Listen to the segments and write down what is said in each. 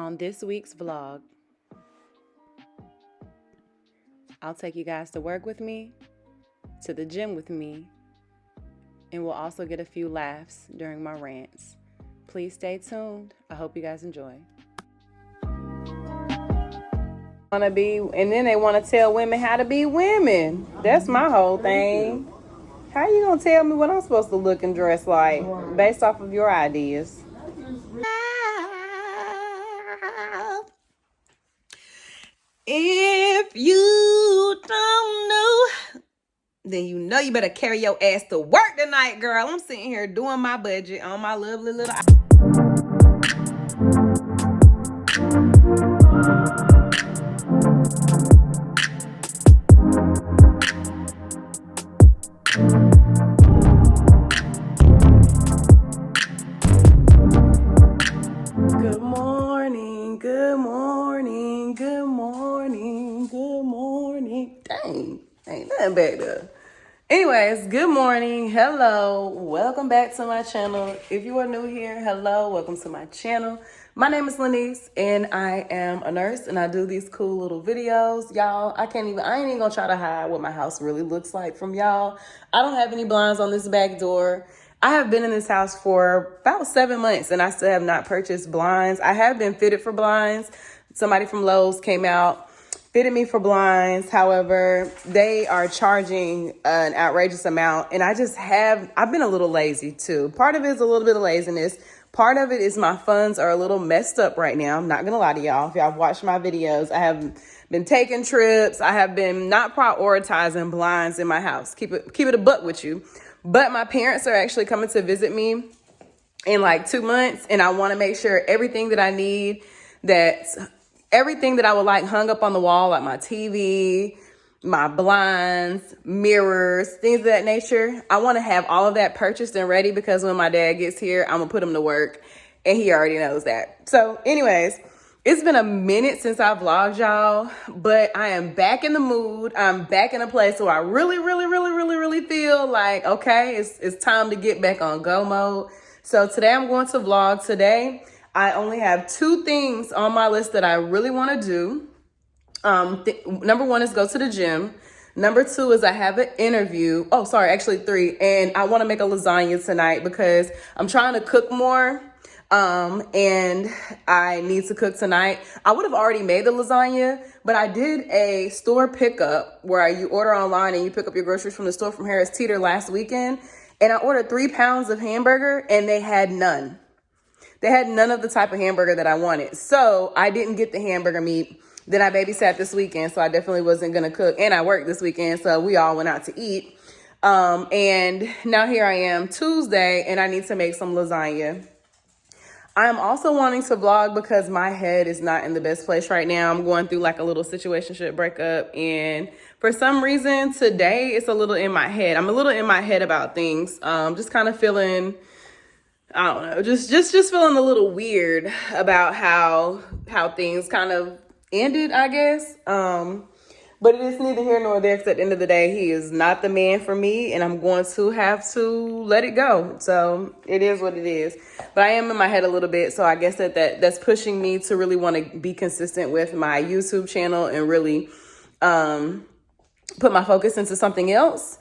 On this week's vlog, I'll take you guys to work with me, to the gym with me, and we'll also get a few laughs during my rants. Please stay tuned. I hope you guys enjoy. And then they want to tell women how to be women. That's my whole thing. How you gonna tell me what I'm supposed to look and dress like based off of your ideas? If you don't know, then you know you better carry your ass to work tonight, girl. I'm sitting here doing my budget on my lovely little... Good morning, good morning, good morning, good morning. Dang, ain't nothing back there. Anyways, good morning, hello, welcome back to my channel. If you are new here, hello, welcome to my channel. My name is Lanice and I am a nurse and I do these cool little videos. Y'all, I ain't even gonna try to hide what my house really looks like from y'all. I don't have any blinds on this back door. I have been in this house for about 7 months and I still have not purchased blinds. I have been fitted for blinds. Somebody from Lowe's came out, fitted me for blinds. However, they are charging an outrageous amount and I've been a little lazy too. Part of it is a little bit of laziness. Part of it is my funds are a little messed up right now. I'm not gonna lie to y'all. If y'all have watched my videos, I have been taking trips. I have been not prioritizing blinds in my house. Keep it a buck with you. But my parents are actually coming to visit me in like 2 months. And I want to make sure everything that I need, everything that I would like hung up on the wall, like my TV, my blinds, mirrors, things of that nature. I want to have all of that purchased and ready because when my dad gets here, I'm going to put him to work and he already knows that. So anyways, it's been a minute since I vlogged y'all, but I am back in the mood. I'm back in a place where I really feel like, okay, it's time to get back on go mode. So today I'm going to vlog. Today, I only have 2 things on my list that I really want to do. Number 1 is go to the gym. Number 2 is I have an interview. Oh, sorry, actually 3. And I want to make a lasagna tonight because I'm trying to cook more. And I need to cook tonight. I would have already made the lasagna, but I did a store pickup where you order online and you pick up your groceries from the store from Harris Teeter last weekend. And I ordered 3 pounds of hamburger and they had none. They had none of the type of hamburger that I wanted. So I didn't get the hamburger meat. Then I babysat this weekend, so I definitely wasn't going to cook. And I worked this weekend, so we all went out to eat. And now here I am Tuesday and I need to make some lasagna. I'm also wanting to vlog because my head is not in the best place right now. I'm going through like a little situationship breakup. And for some reason today, it's a little in my head. I'm a little in my head about things. Just kind of feeling, I don't know, just feeling a little weird about how things kind of ended, I guess. But it is neither here nor there, because at the end of the day, he is not the man for me, and I'm going to have to let it go. So it is what it is. But I am in my head a little bit, so I guess that's pushing me to really want to be consistent with my YouTube channel and really put my focus into something else.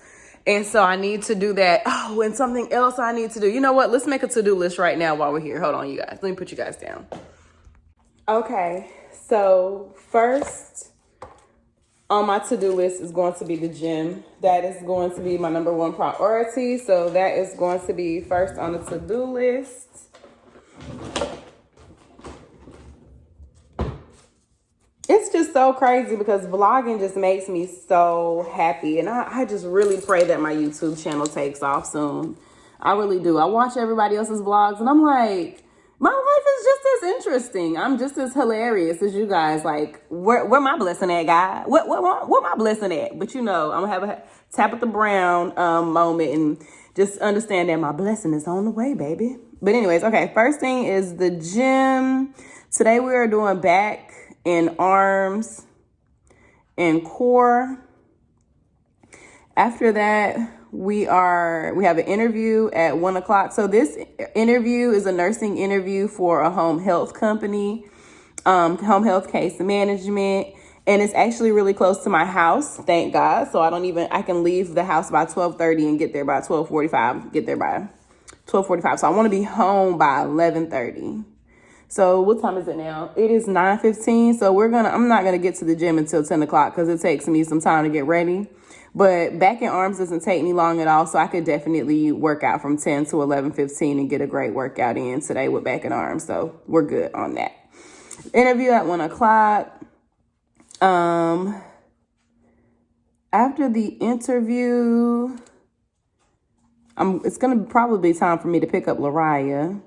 And so I need to do that. Oh, and something else I need to do. You know what? Let's make a to-do list right now while we're here. Hold on, you guys. Let me put you guys down. Okay, so first on my to-do list is going to be the gym. That is going to be my number 1 priority. So that is going to be first on the to-do list. It's just so crazy because vlogging just makes me so happy. And I just really pray that my YouTube channel takes off soon. I really do. I watch everybody else's vlogs and I'm like, my life is just as interesting. I'm just as hilarious as you guys. Like, where my blessing at, guy? What my blessing at? But you know, I'm gonna have a Tabitha Brown moment and just understand that my blessing is on the way, baby. But anyways, okay. First thing is the gym. Today we are doing back and arms and core. After that, we have an interview at 1 o'clock. So this interview is a nursing interview for a home health company. home health case management. And it's actually really close to my house, thank God. So I can leave the house by 12:30 and get there by 12:45, get there by 12:45. So I want to be home by 11:30. So what time is it now? It is 9:15. So I'm not going to get to the gym until 10 o'clock because it takes me some time to get ready. But back in arms doesn't take me long at all. So I could definitely work out from 10 to 11:15 and get a great workout in today with back in arms. So we're good on that. Interview at 1 o'clock. After the interview, it's going to probably be time for me to pick up Lariah.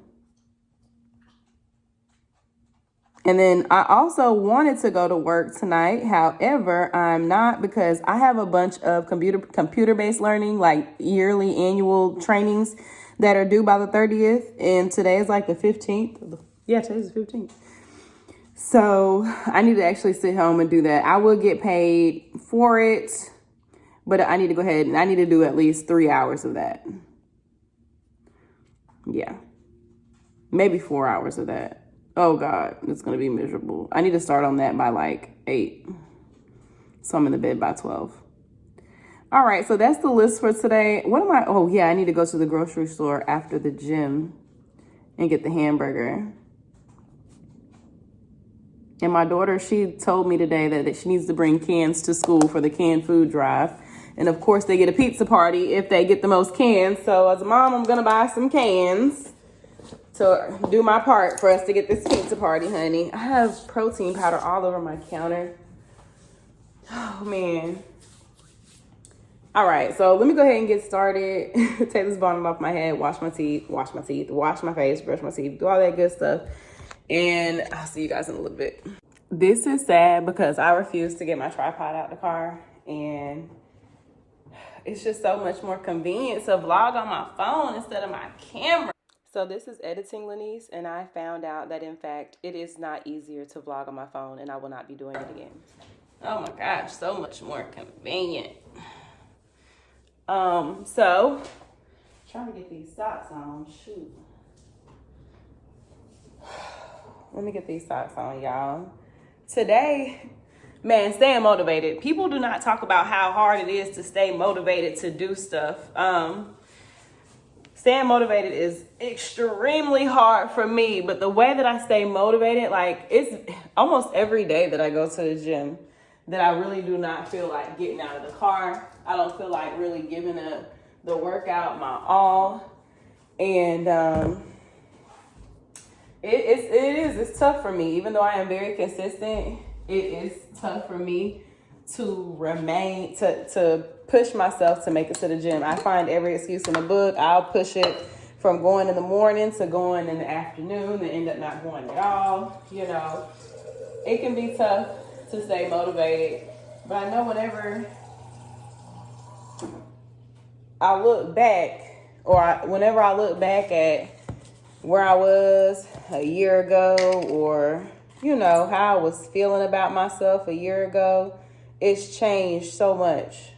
And then I also wanted to go to work tonight. However, I'm not because I have a bunch of computer-based learning, like yearly annual trainings that are due by the 30th. And today is like the 15th. Yeah, today's the 15th. So I need to actually sit home and do that. I will get paid for it, but I need to go ahead and I need to do at least 3 hours of that. Yeah, maybe 4 hours of that. Oh God, it's going to be miserable. I need to start on that by like 8. So I'm in the bed by 12. All right, so that's the list for today. Oh yeah, I need to go to the grocery store after the gym and get the hamburger. And my daughter, she told me today that she needs to bring cans to school for the canned food drive. And of course, they get a pizza party if they get the most cans. So as a mom, I'm going to buy some cans to do my part for us to get this pizza party, honey. I have protein powder all over my counter. Oh, man. All right, so let me go ahead and get started. Take this bonnet off my head, wash my teeth, wash my face, brush my teeth, do all that good stuff. And I'll see you guys in a little bit. This is sad because I refuse to get my tripod out the car. And it's just so much more convenient to vlog on my phone instead of my camera. So this is editing, Lanice, and I found out that, in fact, it is not easier to vlog on my phone, and I will not be doing it again. Oh, my gosh, so much more convenient. So, trying to get these socks on. Shoot. Let me get these socks on, y'all. Today, man, staying motivated. People do not talk about how hard it is to stay motivated to do stuff. Staying motivated is extremely hard for me, but the way that I stay motivated, like it's almost every day that I go to the gym that I really do not feel like getting out of the car. I don't feel like really giving the workout my all. And it's tough for me. Even though I am very consistent, it is tough for me to remain, to push myself to make it to the gym. I find every excuse in the book. I'll push it from going in the morning to going in the afternoon and end up not going at all. You know, it can be tough to stay motivated. But I know whenever I look back, whenever I look back at where I was a year ago, or, you know, how I was feeling about myself a year ago, it's changed so much.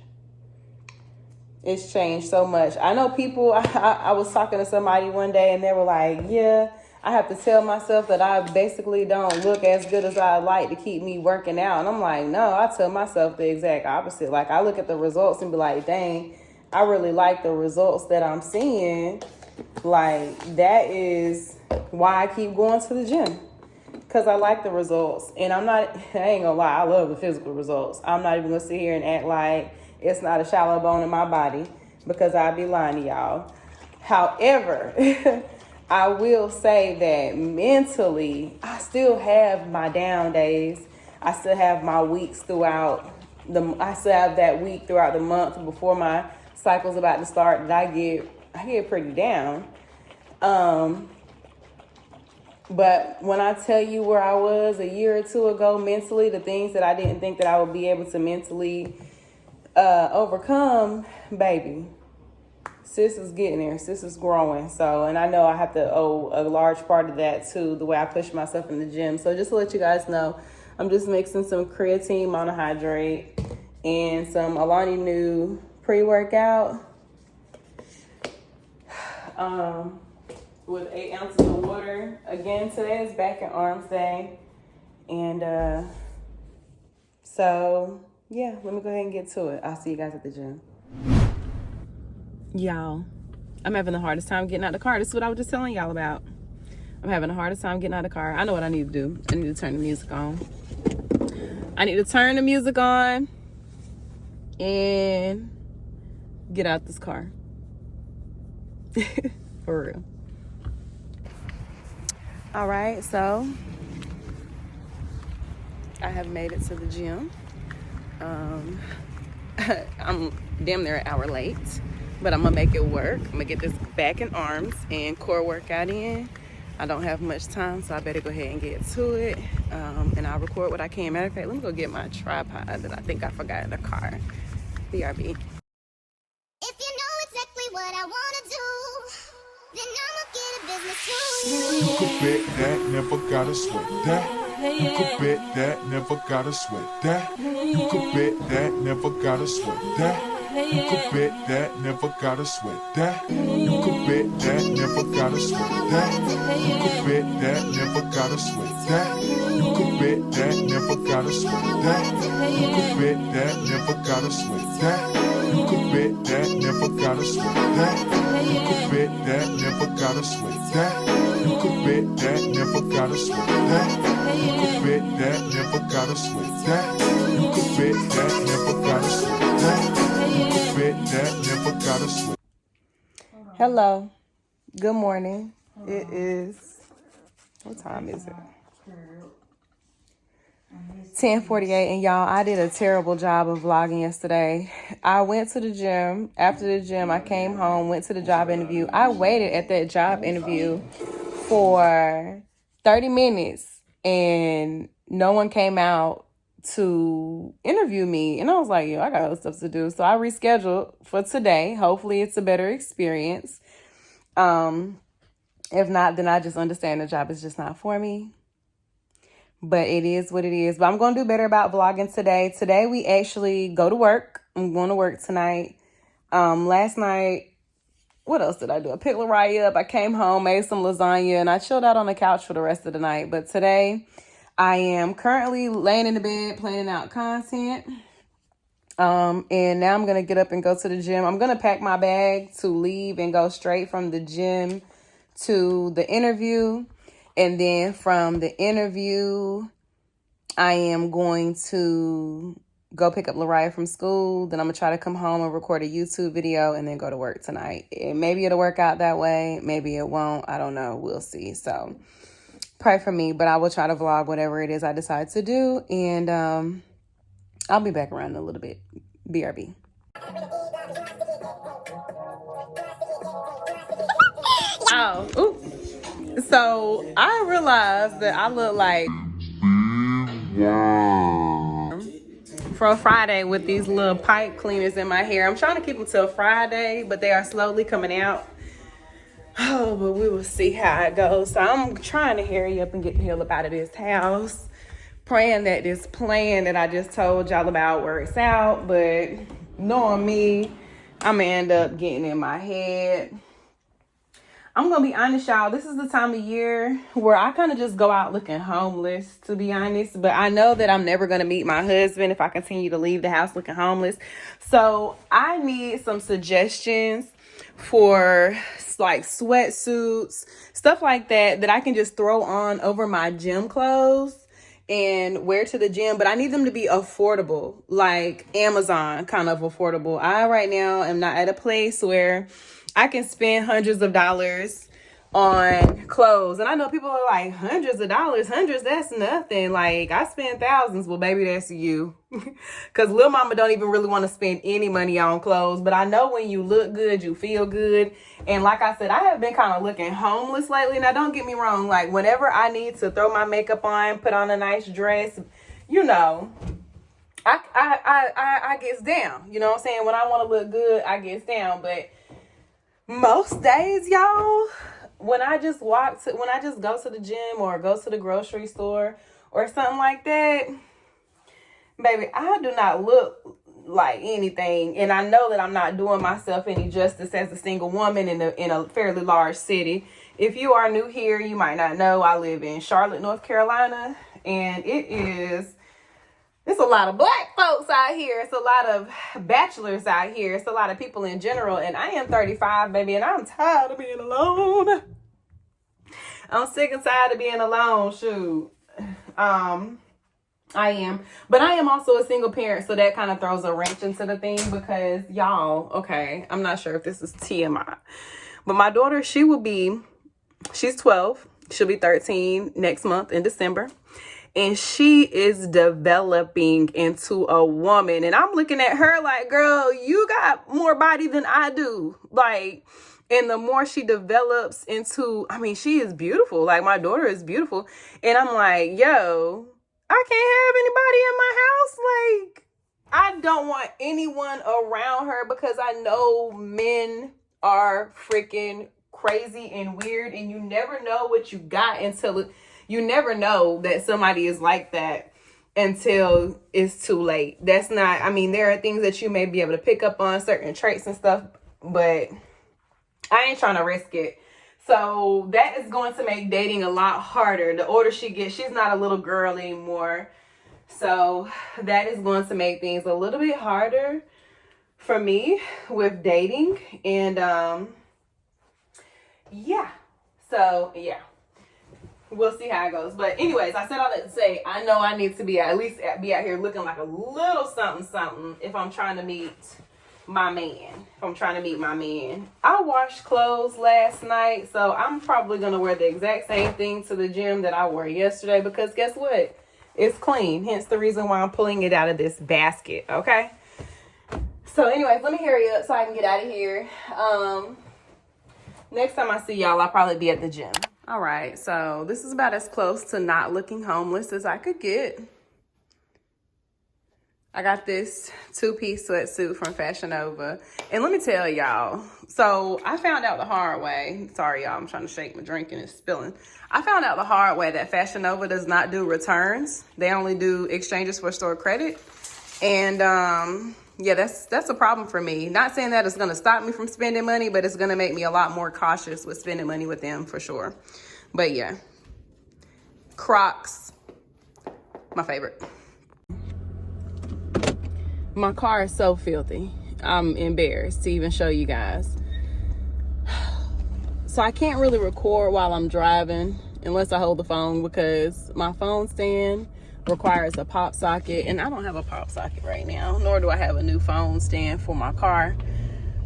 It's changed so much. I know people, I was talking to somebody one day and they were like, yeah, I have to tell myself that I basically don't look as good as I'd like to keep me working out. And I'm like, no, I tell myself the exact opposite. Like, I look at the results and be like, dang, I really like the results that I'm seeing. Like, that is why I keep going to the gym. Because I like the results. And I ain't gonna lie, I love the physical results. I'm not even gonna sit here and act like it's not a shallow bone in my body, because I'd be lying to y'all. However, I will say that mentally, I still have my down days. I still have my weeks I still have that week throughout the month before my cycle's about to start that I get pretty down. But when I tell you where I was a year or two ago mentally, the things that I didn't think that I would be able to mentally overcome, baby, sis is getting there. Sis is growing. So, and I know I have to owe a large part of that to the way I push myself in the gym. So just to let you guys know, I'm just mixing some creatine monohydrate and some Alani Nu pre-workout with 8 ounces of water. Again, today is back in arms day. And so, yeah, let me go ahead and get to it. I'll see you guys at the gym. Y'all, I'm having the hardest time getting out of the car. This is what I was just telling y'all about. I'm having the hardest time getting out of the car. I know what I need to do. I need to turn the music on. I need to turn the music on and get out this car. For real. All right, so I have made it to the gym. I'm damn near an hour late, but I'm gonna make it work. I'm gonna get this back and arms and core workout in. I don't have much time, so I better go ahead and get to it. And I'll record what I can. Matter of fact, let me go get my tripod that I think I forgot in the car. BRB. If you know exactly what I wanna do, then I'ma get a business too. You could bet that, never gotta sweat that. You could bet that, never gotta sweat that. You could bet that, never gotta sweat that. You could bet that, never gotta sweat that. You could bet that, never gotta sweat that. You could bet that, never gotta sweat that. You could bet that, never gotta sweat that. You could bet that, never gotta sweat that. You could bet that, never gotta sweat that. You could bet that, never gotta sweat that. You could bet that, never gotta sweat that. You could bet that, never gotta sweat that. You could bet that, never gotta sweat that. You could bet that, never gotta sweat. Hello. Good morning. It is, what time is it? 10:48, and y'all, I did a terrible job of vlogging yesterday. I went to the gym. After the gym, I came home, went to the job interview. I waited at that job interview for 30 minutes, and no one came out to interview me. And I was like, yo, I got other stuff to do. So I rescheduled for today. Hopefully it's a better experience. If not, then I just understand the job is just not for me. But it is what it is. But I'm going to do better about vlogging today. Today we actually go to work. I'm going to work tonight. Last night, what else did I do? I picked Lariah up. I came home, made some lasagna, and I chilled out on the couch for the rest of the night. But today, I am currently laying in the bed, planning out content. And now I'm going to get up and go to the gym. I'm going to pack my bag to leave and go straight from the gym to the interview. And then from the interview, I am going to go pick up Lariah from school. Then I'm going to try to come home and record a YouTube video and then go to work tonight. And maybe it'll work out that way. Maybe it won't. I don't know. We'll see. So pray for me, but I will try to vlog whatever it is I decide to do. And I'll be back around in a little bit. BRB. Oh, ooh. So I realized that I look like from Friday with these little pipe cleaners in my hair. I'm trying to keep them till Friday, but they are slowly coming out. Oh, but we will see how it goes. So I'm trying to hurry up and get the hell up out of this house. Praying that this plan that I just told y'all about works out. But knowing me, I'm going to end up getting in my head. I'm going to be honest, y'all. This is the time of year where I kind of just go out looking homeless, to be honest. But I know that I'm never going to meet my husband if I continue to leave the house looking homeless. So I need some suggestions for like sweatsuits, stuff like that I can just throw on over my gym clothes and wear to the gym. But I need them to be affordable, like Amazon kind of affordable. I right now am not at a place where I can spend hundreds of dollars on clothes. And I know people are like, hundreds of dollars, that's nothing. Like, I spend thousands. Well, baby, that's you. Because Lil Mama don't even really want to spend any money on clothes. But I know when you look good, you feel good. And like I said, I have been kind of looking homeless lately. Now, don't get me wrong. Like, whenever I need to throw my makeup on, put on a nice dress, you know, I gets down. You know what I'm saying? When I want to look good, I gets down. But most days, y'all, when I just go to the gym or go to the grocery store or something like that, baby, I do not look like anything. And I know that I'm not doing myself any justice as a single woman in a fairly large city. If you are new here, you might not know I live in Charlotte, North Carolina, and it's a lot of black folks out here. It's a lot of bachelors out here. It's a lot of people in general. And I am 35, baby, and I'm tired of being alone. I'm sick and tired of being alone. Shoot. I am. But I am also a single parent, so that kind of throws a wrench into the thing because y'all, okay, I'm not sure if this is TMI. But my daughter, she's 12. She'll be 13 next month in December. And she is developing into a woman. And I'm looking at her like, girl, you got more body than I do. Like, and the more she develops into, I mean, she is beautiful. Like, my daughter is beautiful. And I'm like, yo, I can't have anybody in my house. Like, I don't want anyone around her because I know men are freaking crazy and weird. And you never know what you got you never know that somebody is like that until it's too late. That's not, I mean, there are things that you may be able to pick up on, certain traits and stuff, but I ain't trying to risk it. So that is going to make dating a lot harder. The older she gets, she's not a little girl anymore. So that is going to make things a little bit harder for me with dating. And yeah. So yeah. We'll see how it goes. But anyways, I said all that to say, I know I need to be at least be out here looking like a little something if I'm trying to meet my man. I washed clothes last night, so I'm probably going to wear the exact same thing to the gym that I wore yesterday because guess what? It's clean. Hence the reason why I'm pulling it out of this basket, okay? So anyways, let me hurry up so I can get out of here. Next time I see y'all, I'll probably be at the gym. All right, so this is about as close to not looking homeless as I could get. I got this 2-piece sweatsuit from Fashion Nova. And let me tell y'all, so I found out the hard way. Sorry, y'all, I'm trying to shake my drink and it's spilling. I found out the hard way that Fashion Nova does not do returns. They only do exchanges for store credit. And yeah, that's a problem for me. Not saying that it's going to stop me from spending money, but it's going to make me a lot more cautious with spending money with them for sure. But yeah, Crocs, my favorite. My car is so filthy. I'm embarrassed to even show you guys. So I can't really record while I'm driving unless I hold the phone because my phone stand requires a pop socket and I don't have a pop socket right now, nor do I have a new phone stand for my car.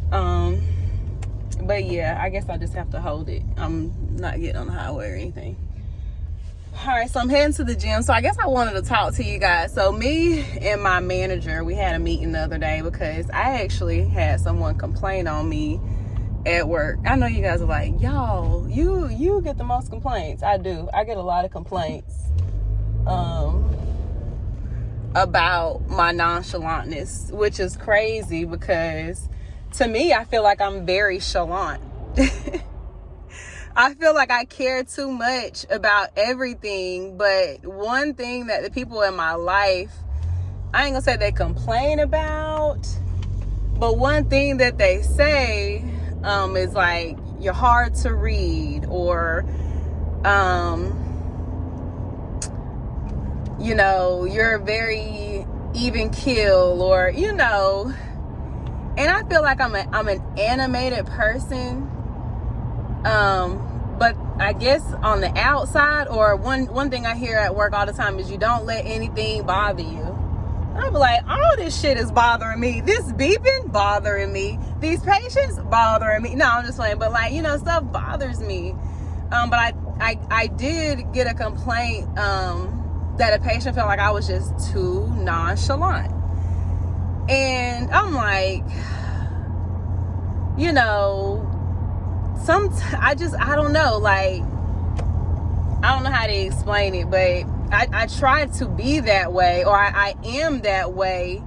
But yeah, I guess I just have to hold it. I'm not getting on the highway or anything. All right, so I'm heading to the gym. So I guess I wanted to talk to you guys. So me and my manager, we had a meeting the other day because I actually had someone complain on me at work. I know you guys are like, y'all, you get the most complaints. I do. I get a lot of complaints about my nonchalantness, which is crazy because to me, I feel like I'm very chalant. I feel like I care too much about everything, but one thing that the people in my life, I ain't gonna say they complain about, but one thing that they say is like, you're hard to read, or you know, you're very even keel, or you know. And I feel like I'm an animated person. But I guess on the outside, or one thing I hear at work all the time is you don't let anything bother you. I'm like, all this shit is bothering me. This beeping bothering me. These patients bothering me. No, I'm just playing. But like, you know, stuff bothers me. But I did get a complaint that a patient felt like I was just too nonchalant. And I'm like, you know, I don't know, like, I don't know how to explain it, but I try to be that way, or I am that way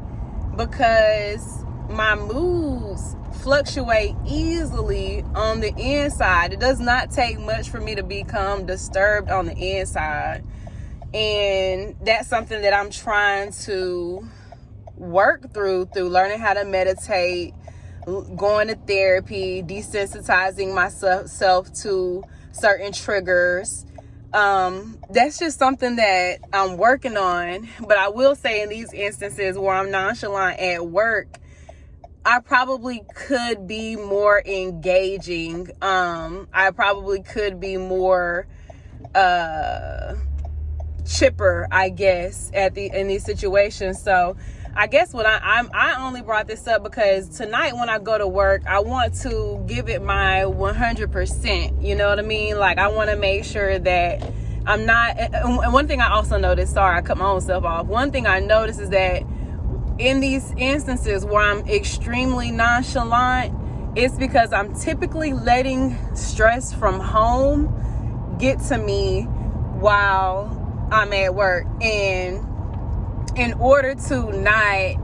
because my moods fluctuate easily on the inside. It does not take much for me to become disturbed on the inside. And that's something that I'm trying to work through learning how to meditate, going to therapy, desensitizing myself to certain triggers, That's just something that I'm working on. But I will say, in these instances where I'm nonchalant at work, I probably could be more engaging. I probably could be more chipper, I guess, in these situations. So I guess what I only brought this up because tonight when I go to work, I want to give it my 100%. You know what I mean? Like, I want to make sure that I'm not. And one thing I also noticed, sorry, I cut my own self off. One thing I noticed is that in these instances where I'm extremely nonchalant, it's because I'm typically letting stress from home get to me while I'm at work. And in order to not, I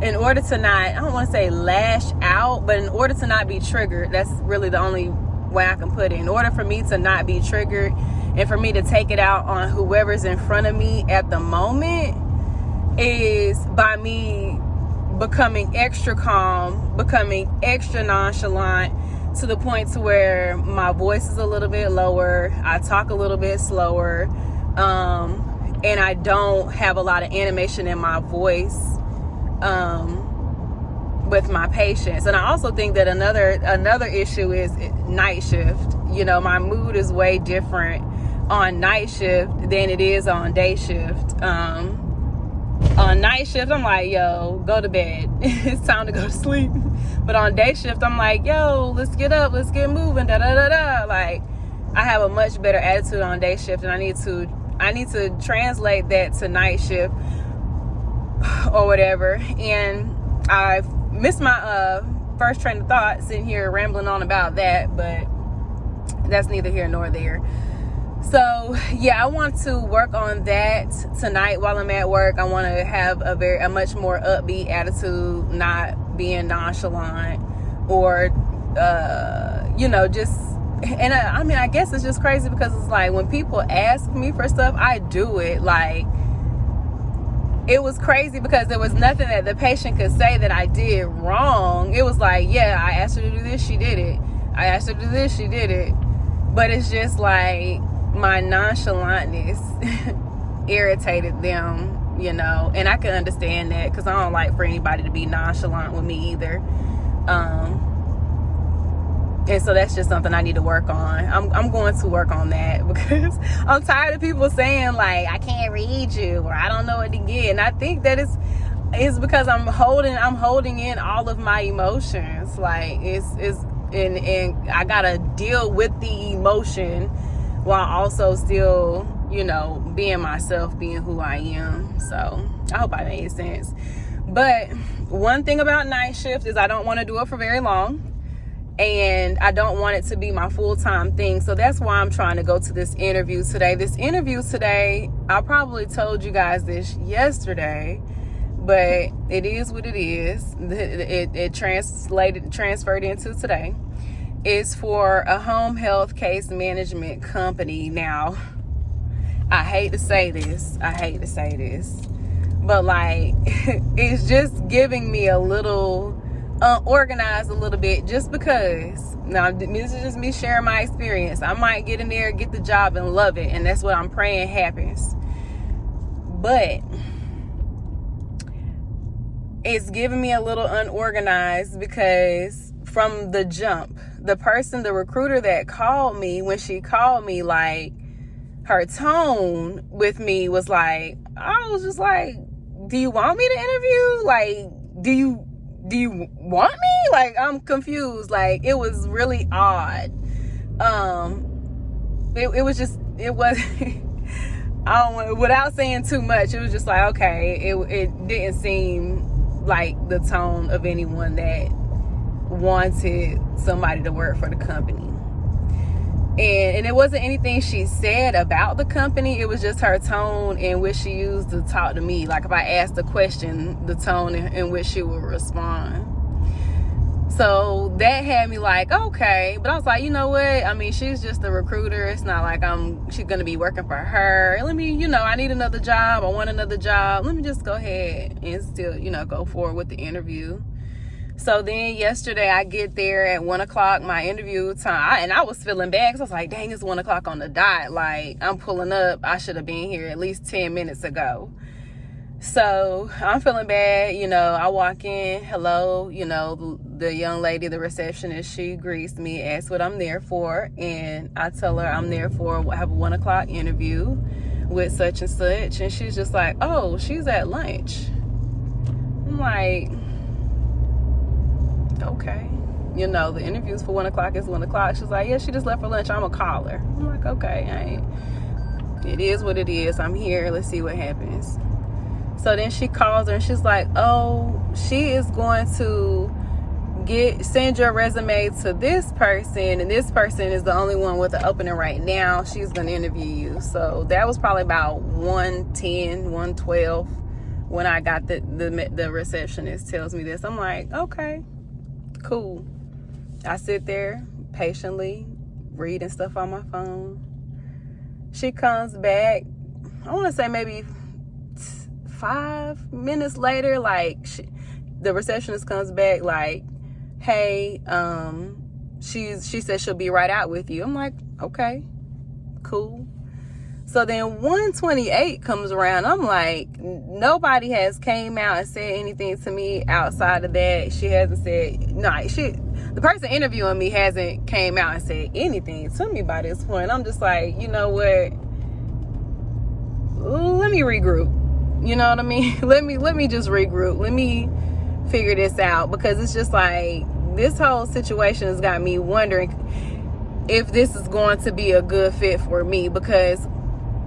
don't want to say lash out, but in order to not be triggered, that's really the only way I can put it. In order for me to not be triggered and for me to take it out on whoever's in front of me at the moment, is by me becoming extra calm, becoming extra nonchalant, to the point to where my voice is a little bit lower, I talk a little bit slower, and I don't have a lot of animation in my voice with my patients. And I also think that another issue is night shift. You know, my mood is way different on night shift than it is on day shift. On night shift, I'm like, yo, go to bed. It's time to go to sleep. But on day shift, I'm like, yo, let's get up, let's get moving, da da da da. Like, I have a much better attitude on day shift, and I need to translate that to night shift or whatever. And I missed my first train of thought sitting here rambling on about that, but that's neither here nor there. So yeah, I want to work on that tonight while I'm at work. I want to have a much more upbeat attitude, not being nonchalant or just. And I guess it's just crazy because it's like when people ask me for stuff, I do it. Like, it was crazy because there was nothing that the patient could say that I did wrong. It was like, yeah, I asked her to do this, she did it. I asked her to do this, she did it. But it's just like, my nonchalantness irritated them, and I can understand that because I don't like for anybody to be nonchalant with me either. And so that's just something I need to work on. I'm going to work on that because I'm tired of people saying, like, I can't read you, or I don't know what to get. And I think that it's because I'm holding in all of my emotions. Like, and I gotta deal with the emotion while also still, being myself, being who I am. So I hope I made sense. But one thing about night shift is I don't want to do it for very long. And I don't want it to be my full-time thing. So that's why I'm trying to go to this interview today. I probably told you guys this yesterday, but it is what it is. It transferred into today. It's for a home health case management company. Now, I hate to say this, but like, it's just giving me a little unorganized a little bit, just because. Now, this is just me sharing my experience. I might get in there, get the job, and love it, and that's what I'm praying happens. But it's giving me a little unorganized because from the jump, the recruiter that called me, when she called me, like, her tone with me was like, I was just like, do you want me to interview? Like, do you want me? Like, I'm confused. Like, it was really odd. It was I don't want, without saying too much, it was just like, okay, it didn't seem like the tone of anyone that wanted somebody to work for the company. And it wasn't anything she said about the company. It was just her tone in which she used to talk to me. Like, if I asked a question, the tone in which she would respond. So that had me like, okay. But I was like, you know what? I mean, she's just a recruiter. It's not like she's going to be working for her. Let me, I need another job. I want another job. Let me just go ahead and still, go forward with the interview. So then yesterday I get there at 1 o'clock, my interview time, and I was feeling bad because I was like, dang, it's 1 o'clock on the dot. Like, I'm pulling up. I should have been here at least 10 minutes ago. So I'm feeling bad. I walk in, hello, the young lady, the receptionist, she greets me, asks what I'm there for. And I tell her I'm there for, I have a 1 o'clock interview with such and such. And she's just like, oh, she's at lunch. I'm like, okay. The interview's for 1 o'clock. It's 1 o'clock. She's like, yeah, she just left for lunch. I'm going to call her. I'm like, okay, it is what it is. I'm here. Let's see what happens. So then she calls her and she's like, oh, she is going to send your resume to this person, and this person is the only one with the opening right now. She's going to interview you. So that was probably about 1:10, 1:12 when I got the receptionist tells me this. I'm like, okay, cool. I sit there patiently reading stuff on my phone. She comes back, I want to say maybe 5 minutes later, the receptionist comes back like, hey, she said she'll be right out with you. I'm like, okay, cool. So then 1:28 comes around. I'm like, nobody has came out and said anything to me outside of that. She hasn't said, the person interviewing me hasn't came out and said anything to me by this point. I'm just like, you know what? Let me regroup. You know what I mean? Let me just regroup. Let me figure this out, because it's just like, this whole situation has got me wondering if this is going to be a good fit for me, because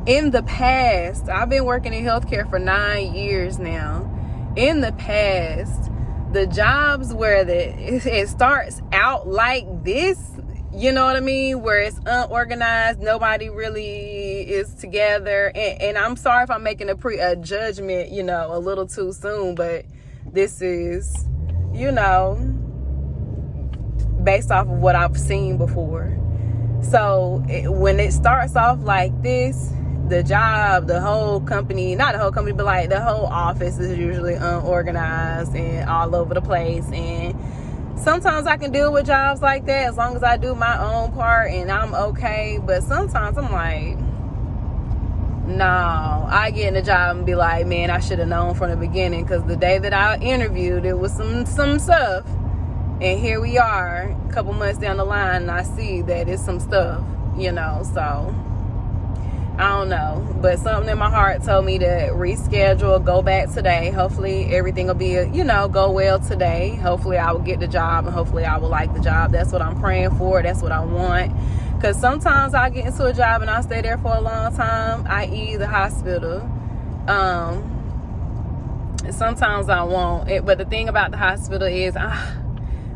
in the past, I've been working in healthcare for 9 years now. In the past, the jobs where it starts out like this, you know what I mean? Where it's unorganized, nobody really is together. And I'm sorry if I'm making a judgment, a little too soon, but this is, based off of what I've seen before. So when it starts off like this, the job, the whole company, not the whole company, but like the whole office is usually unorganized and all over the place. And sometimes I can deal with jobs like that as long as I do my own part and I'm okay. But sometimes I'm like, no, I get in the job and be like, man, I should have known from the beginning, because the day that I interviewed, it was some stuff. And here we are, a couple months down the line, and I see that it's some stuff, so I don't know. But something in my heart told me to reschedule, go back today. Hopefully everything will be, go well today. Hopefully I will get the job, and hopefully I will like the job. That's what I'm praying for. That's what I want. Because sometimes I get into a job and I stay there for a long time, i.e. the hospital. Sometimes I won't. But the thing about the hospital is,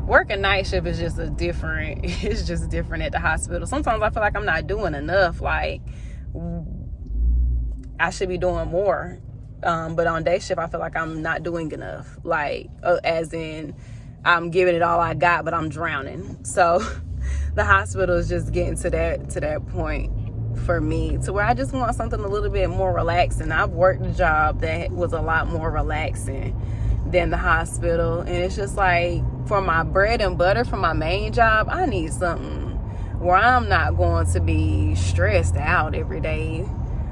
working night shift is just it's just different at the hospital. Sometimes I feel like I'm not doing enough. Like, I should be doing more. But on day shift, I feel like I'm not doing enough. Like, as in, I'm giving it all I got, but I'm drowning. So the hospital is just getting to that point for me, to where I just want something a little bit more relaxing. I've worked a job that was a lot more relaxing than the hospital, and it's just like, for my bread and butter, for my main job, I need something where I'm not going to be stressed out every day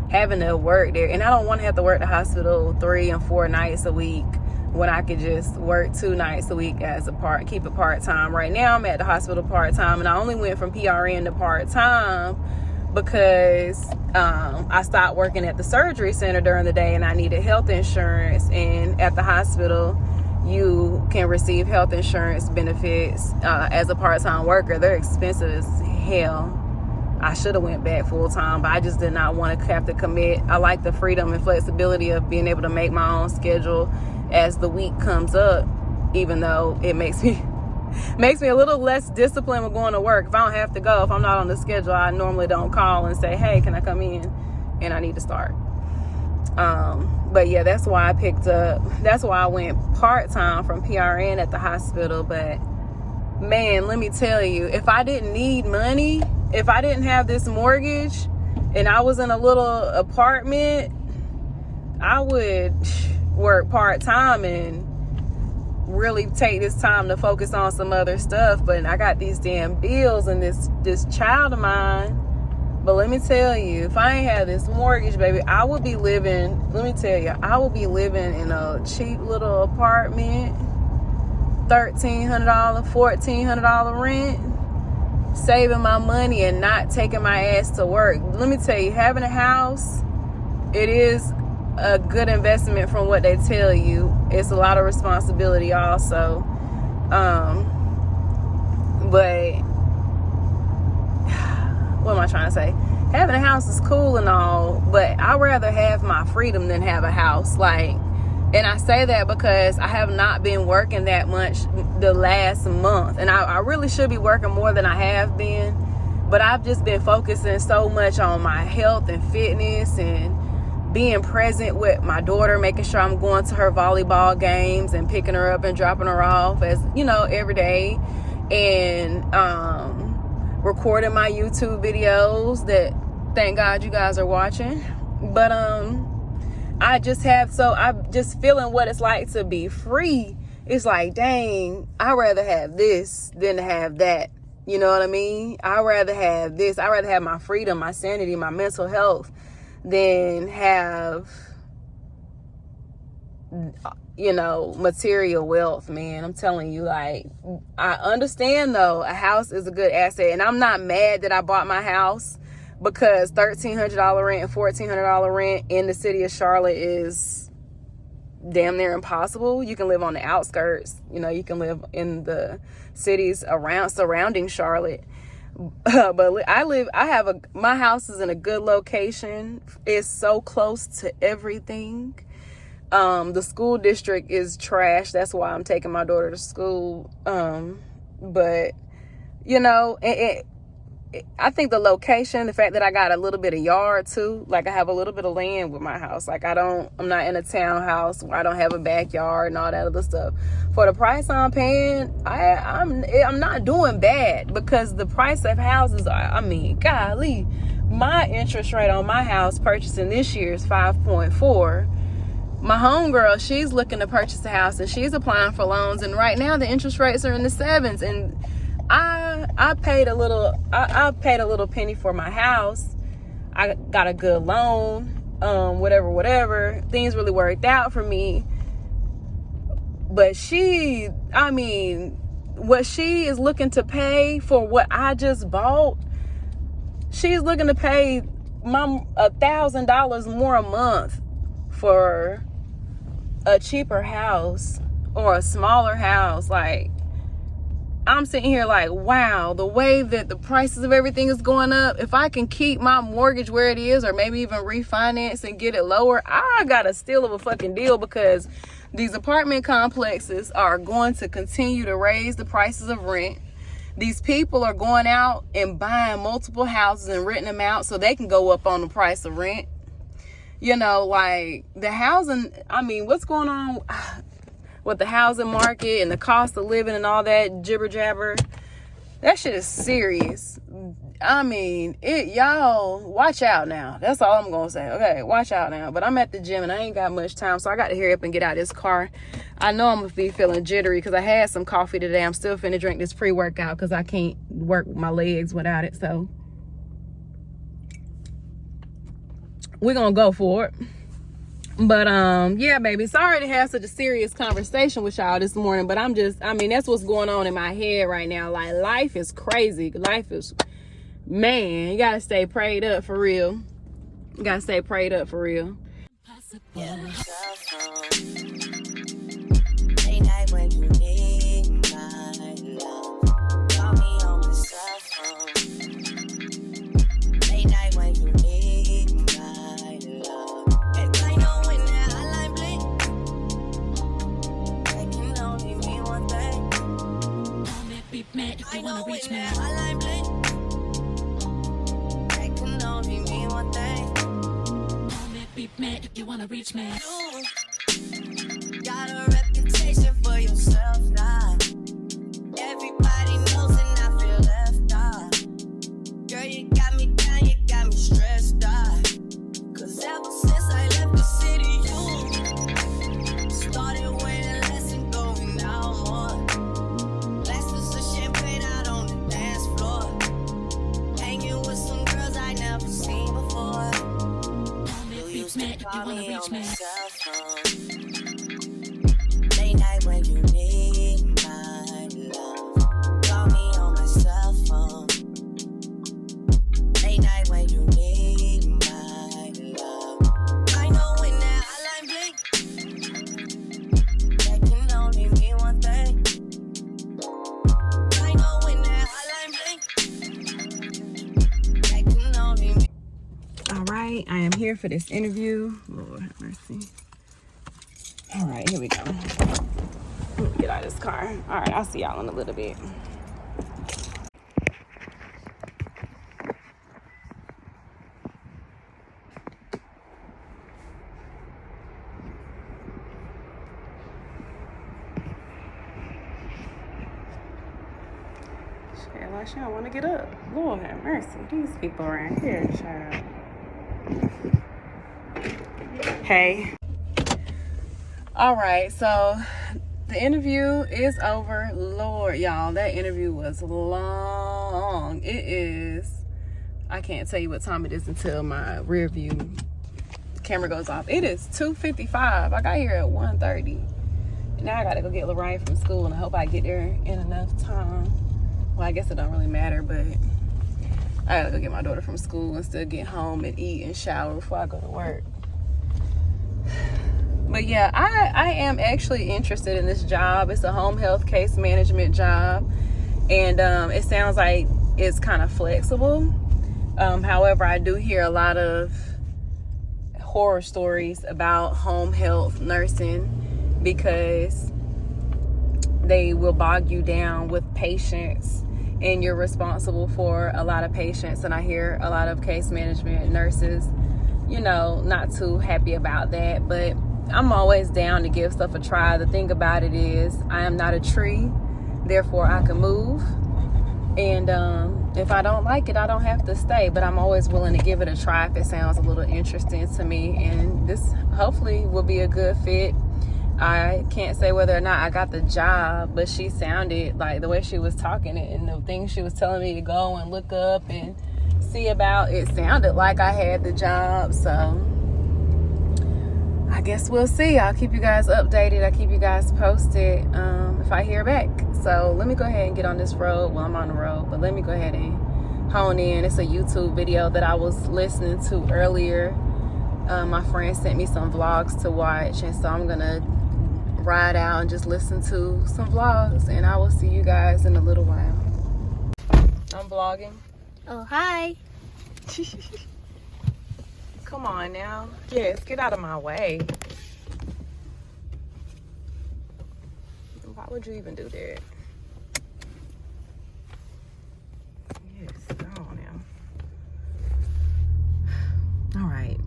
having to work there. And I don't want to have to work the hospital 3 and 4 nights a week when I could just work 2 nights a week as keep it part-time. Right now I'm at the hospital part-time, and I only went from PRN to part-time because I stopped working at the surgery center during the day and I needed health insurance. And at the hospital, you can receive health insurance benefits as a part-time worker. They're expensive as hell. I should have went back full-time, but I just did not want to have to commit. I like the freedom and flexibility of being able to make my own schedule as the week comes up, even though it makes me a little less disciplined with going to work. If I don't have to go, if I'm not on the schedule, I normally don't call and say, hey, can I come in? And I need to start. But yeah, that's why I went part-time from PRN at the hospital. But man, let me tell you, if I didn't need money, if I didn't have this mortgage and I was in a little apartment, I would work part-time and really take this time to focus on some other stuff. But I got these damn bills and this child of mine. But let me tell you, if I ain't had this mortgage, baby, I would be living, let me tell you, I would be living in a cheap little apartment, $1,300, $1,400 rent, saving my money and not taking my ass to work. Let me tell you, having a house, it is a good investment from what they tell you. It's a lot of responsibility also. But what am I trying to say? Having a house is cool and all, but I'd rather have my freedom than have a house. Like, and I say that because I have not been working that much the last month, and I really should be working more than I have been, but I've just been focusing so much on my health and fitness and being present with my daughter, making sure I'm going to her volleyball games and picking her up and dropping her off, as you know, every day, and recording my YouTube videos that thank God you guys are watching. But I'm just feeling what it's like to be free. It's like, dang, I'd rather have this than to have that. You know what I mean? I'd rather have this. I'd rather have my freedom, my sanity, my mental health than have, you know, material wealth, man. I'm telling you, like, I understand though, a house is a good asset, and I'm not mad that I bought my house, because $1,300 rent and $1,400 rent in the city of Charlotte is damn near impossible. You can live on the outskirts, you know, you can live in the cities surrounding Charlotte. But my house is in a good location. It's so close to everything. The school district is trash. That's why I'm taking my daughter to school. But you know, I think the location, the fact that I got a little bit of yard too, like I have a little bit of land with my house. Like I'm not in a townhouse where I don't have a backyard and all that other stuff. For the price I'm paying, I'm not doing bad, because the price of houses are, I mean, golly, my interest rate on my house purchasing this year is 5.4. My homegirl, she's looking to purchase a house and she's applying for loans, and right now the interest rates are in the 7s, and I paid a little penny for my house. I got a good loan, whatever. Things really worked out for me. But what she is looking to pay for what I just bought, she's looking to pay $1,000 more a month for a cheaper house or a smaller house. Like, I'm sitting here like, wow, the way that the prices of everything is going up, if I can keep my mortgage where it is, or maybe even refinance and get it lower, I got a steal of a fucking deal, because these apartment complexes are going to continue to raise the prices of rent. These people are going out and buying multiple houses and renting them out so they can go up on the price of rent. You know, like the housing, I mean, what's going on with the housing market and the cost of living and all that jibber jabber, that shit is serious. I mean, y'all watch out now. That's all I'm gonna say. Okay, watch out now. But I'm at the gym and I ain't got much time, so I got to hurry up and get out of this car. I know I'm gonna be feeling jittery because I had some coffee today. I'm still finna drink this pre-workout because I can't work my legs without it. So we're gonna go for it. But yeah, baby, sorry to have such a serious conversation with y'all this morning, but that's what's going on in my head right now. Like, life is crazy. Life is, man, you gotta stay prayed up for real. You gotta stay prayed up for real. Yeah. Late night when you need my love. Call me on the cell phone. Late night when you need my love. And I know when that hotline blink, that can only mean one thing. I know when that hotline blink, that can only mean one thing. If you wanna reach me, you got a reputation for yourself now. Everybody knows and I feel left out. Girl, you got me down, you got me stressed out. Cause ever since I left the city, you started weighing less and going out you wanna reach me. Cell phone. Late night when you need my love. Call me on my cell phone. Late night when you need my love. I know when that hotline blink, that can only mean one thing. I know when that hotline blink, that can only mean. All right, I am here for this interview. Lord have mercy. All right, here we go. Let me get out of this car. All right, I'll see y'all in a little bit. Shit, like she don't want to get up. Lord have mercy. These people around here, child. Hey. All right, so the interview is over. Lord, y'all, that interview was long. It is, I can't tell you what time it is until my rear view camera goes off. It is 2:55. I got here at 1:30. Now I gotta go get Lorraine from school, and I hope I get there in enough time. Well, I guess it don't really matter, but I gotta go get my daughter from school and still get home and eat and shower before I go to work. But yeah, I am actually interested in this job. It's a home health case management job, and it sounds like it's kind of flexible. However, I do hear a lot of horror stories about home health nursing because they will bog you down with patients, and you're responsible for a lot of patients. And I hear a lot of case management nurses, you know, not too happy about that, but I'm always down to give stuff a try. The thing about it is I am not a tree, therefore I can move. And if I don't like it, I don't have to stay, but I'm always willing to give it a try if it sounds a little interesting to me. And this hopefully will be a good fit. I can't say whether or not I got the job, but she sounded like the way she was talking and the things she was telling me to go and look up and see about, it sounded like I had the job. So I guess we'll see. I'll keep you guys updated. I'll keep you guys posted if I hear back. So let me go ahead and get on this road. Well, I'm on the road, but let me go ahead and hone in. It's a YouTube video that I was listening to earlier. My friend sent me some vlogs to watch, and so I'm gonna ride out and just listen to some vlogs, and I will see you guys in a little while. I'm vlogging. Oh, hi. Come on now. Yes, get out of my way. Why would you even do that? Yes, go on now. All right.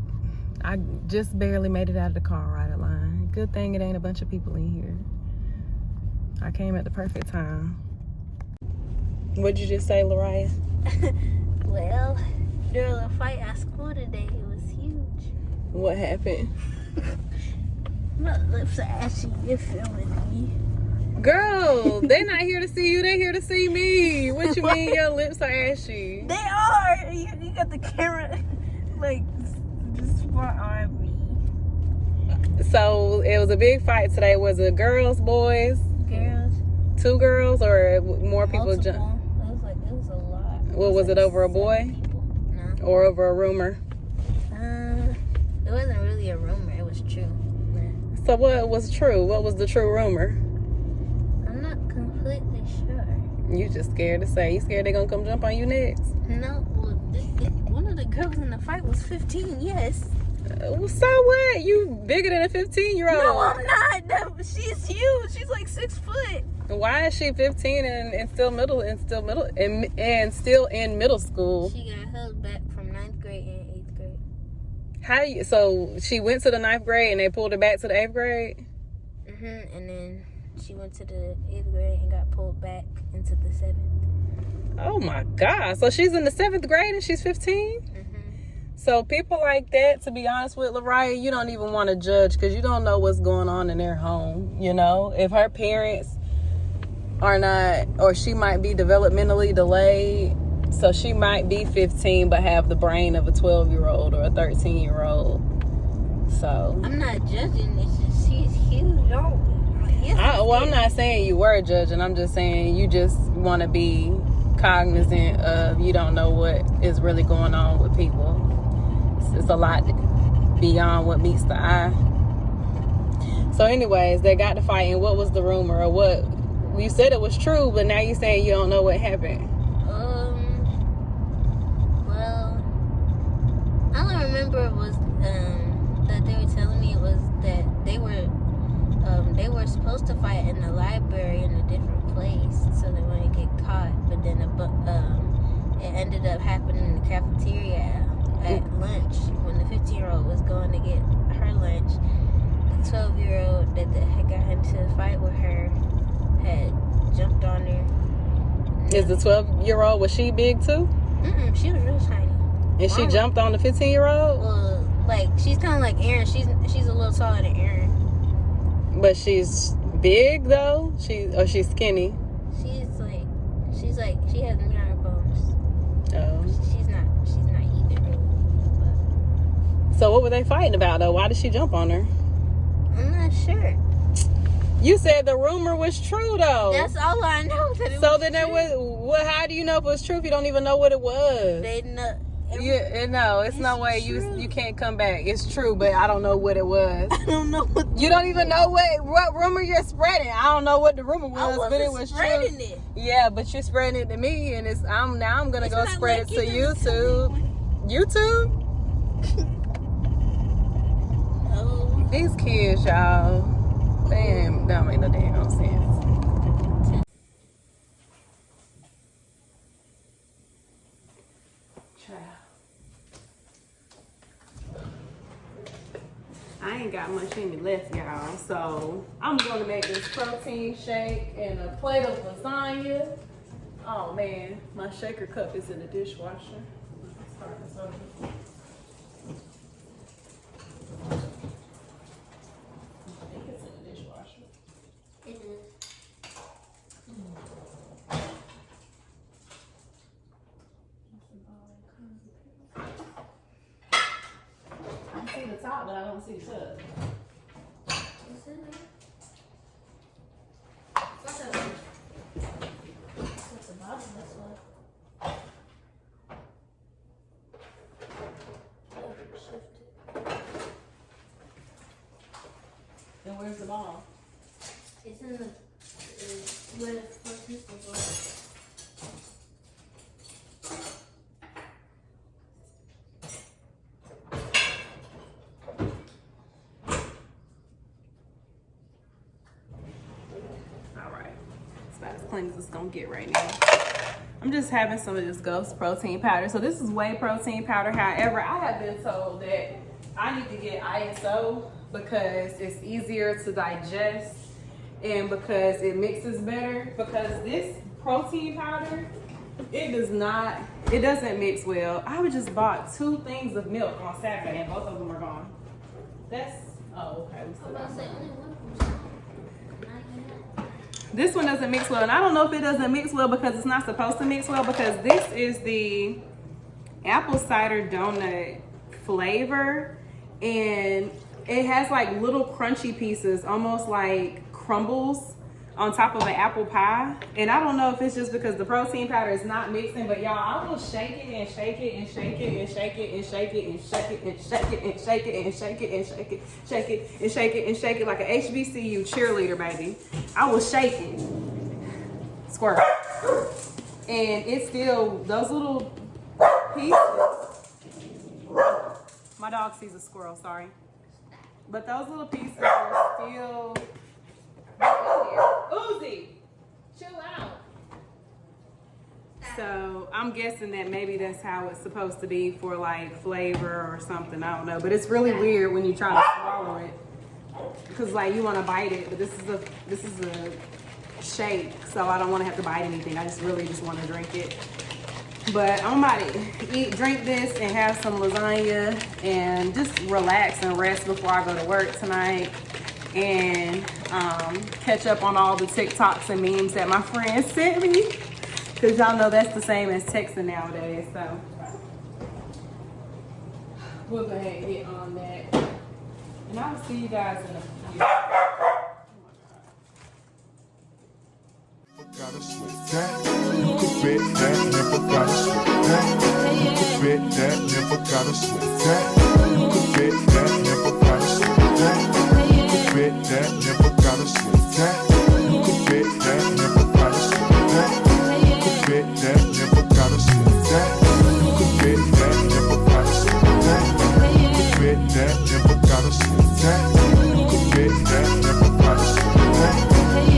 I just barely made it out of the car right at line. Good thing it ain't a bunch of people in here. I came at the perfect time. What'd you just say, Lariah? Well, during the fight at school today, it was huge. What happened? My lips are ashy. You're filming me. Girl, they not here to see you. They here to see me. What you mean your lips are ashy? They are. You got the camera like just front on me. So it was a big fight today. Was it girls, boys? Girls. 2 girls or more people? Multiple. It was a lot. What was it, over a boy? No. Or over a rumor? It wasn't really a rumor. It was true. So what was true? What was the true rumor? I'm not completely sure. You just scared to say. You scared they gonna come jump on you next? No. Well, one of the girls in the fight was 15. Yes. So what? You bigger than a 15-year-old? No, I'm not. No, she's huge. She's like 6 foot. Why is she 15 and still in middle school? She got held back from 9th grade and 8th grade. So she went to the 9th grade and they pulled her back to the 8th grade? And then she went to the 8th grade and got pulled back into the 7th. Oh my God. So she's in the 7th grade and she's 15? So people like that, to be honest with Lariah, you don't even want to judge because you don't know what's going on in their home. You know, if her parents are not, or she might be developmentally delayed, so she might be 15 but have the brain of a 12-year-old or a 13-year-old. So I'm not judging. It's just he's huge. I'm not saying you were judging. I'm just saying you just want to be cognizant of you don't know what is really going on with people. It's a lot beyond what meets the eye. So anyways, they got to fighting. What was the rumor, or what? You said it was true, but now you're saying you don't know what happened. Well, all I remember was that they were telling me it was that they were supposed to fight in the library in a different place so they wouldn't get caught, but then it ended up happening in the cafeteria at lunch when the 15-year-old was going to get her lunch. The 12-year-old that had got into a fight with her had jumped on her. Is the 12-year-old, was she big too? She was real tiny. And she jumped on the 15-year-old? Well, like, she's kind of like Aaron. She's a little taller than Aaron. But she's big though? She's skinny? She has meat on her bones. Oh. She's not eating really. But So what were they fighting about though? Why did she jump on her? I'm not sure. You said the rumor was true though. That's all I know. So then there was what? How do you know if it was true if you don't even know what it was? They know. No, it's no way you can't come back. It's true, but I don't know what it was. I don't know what. You don't even know what rumor you're spreading. I don't know what the rumor was, but it was spreading true. It. Yeah, but you're spreading it to me, and I'm gonna go spread it to YouTube. YouTube? Oh. These kids, y'all, they don't make no damn sense. I ain't got much in me left, y'all. So I'm gonna make this protein shake and a plate of lasagna. Oh man, my shaker cup is in the dishwasher. Let's start this over. I think it's in the dishwasher. It is. I see the top, but I don't see the tub. It's in there. What's the bottom? That's what. Then where's the ball? It's in the where the system goes. As clean as it's gonna get right now. I'm just having some of this Ghost protein powder. So this is whey protein powder. However, I have been told that I need to get ISO because it's easier to digest and because it mixes better. Because this protein powder, it doesn't mix well. I just bought 2 things of milk on Saturday and both of them are gone. Oh, okay. We still got some. This one doesn't mix well, and I don't know if it doesn't mix well because it's not supposed to mix well, because this is the apple cider donut flavor, and it has like little crunchy pieces, almost like crumbles on top of an apple pie. And I don't know if it's just because the protein powder is not mixing, but y'all, I will shake it and shake it and shake it and shake it and shake it and shake it and shake it and shake it and shake it and shake it, shake it and shake it and shake it like an HBCU cheerleader, baby. I will shake it. Squirt. And it's still, those little pieces. My dog sees a squirrel, sorry. But those little pieces are still Uzi, chill out. So I'm guessing that maybe that's how it's supposed to be for like flavor or something. I don't know, but it's really weird when you try to swallow it because like you want to bite it, but this is a shake, so I don't want to have to bite anything. I really just want to drink it. But I'm about to drink this and have some lasagna and just relax and rest before I go to work tonight. And catch up on all the TikToks and memes that my friends sent me, because y'all know that's the same as texting nowadays. So we'll go ahead and get on that. And I'll see you guys in a few. Gotta sweat that. You could bet that. Never gotta sweat that. You could bet that. Never gotta sweat that. You could bet that. Never gotta sweat that. You could bet that. Never gotta sweat that. You could bet that. Never gotta sweat that. You could bet that. Never gotta sweat that. You could bet that. Never gotta sweat that. You could bet that. Never gotta sweat that. You could bet that. Never gotta sweat that.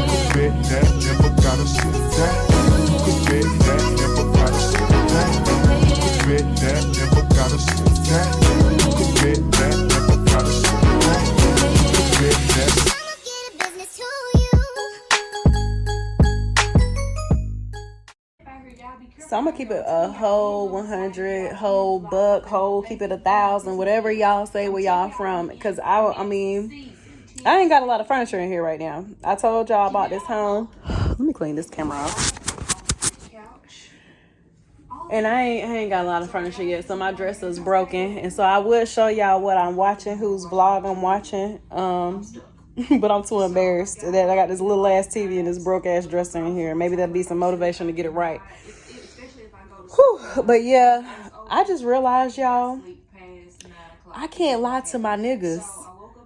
You could bet that. Never gotta sweat that. You could bet that. Never gotta sweat that. You could bet that. Never gotta sweat that. You could bet that. Never gotta sweat that. You could bet that. I'ma get a business to you. So I'm gonna keep it a whole 100, whole buck, whole keep it 1,000, whatever y'all say where y'all from. Cause I mean, I ain't got a lot of furniture in here right now. I told y'all about this home. Let me clean this camera off. And I ain't got a lot of furniture yet, so my dresser's broken. And so I would show y'all what I'm watching, whose vlog I'm watching. But I'm too embarrassed that I got this little ass TV and this broke ass dresser in here. Maybe that'll be some motivation to get it right. Whew. But yeah, I just realized, y'all, I can't lie to my niggas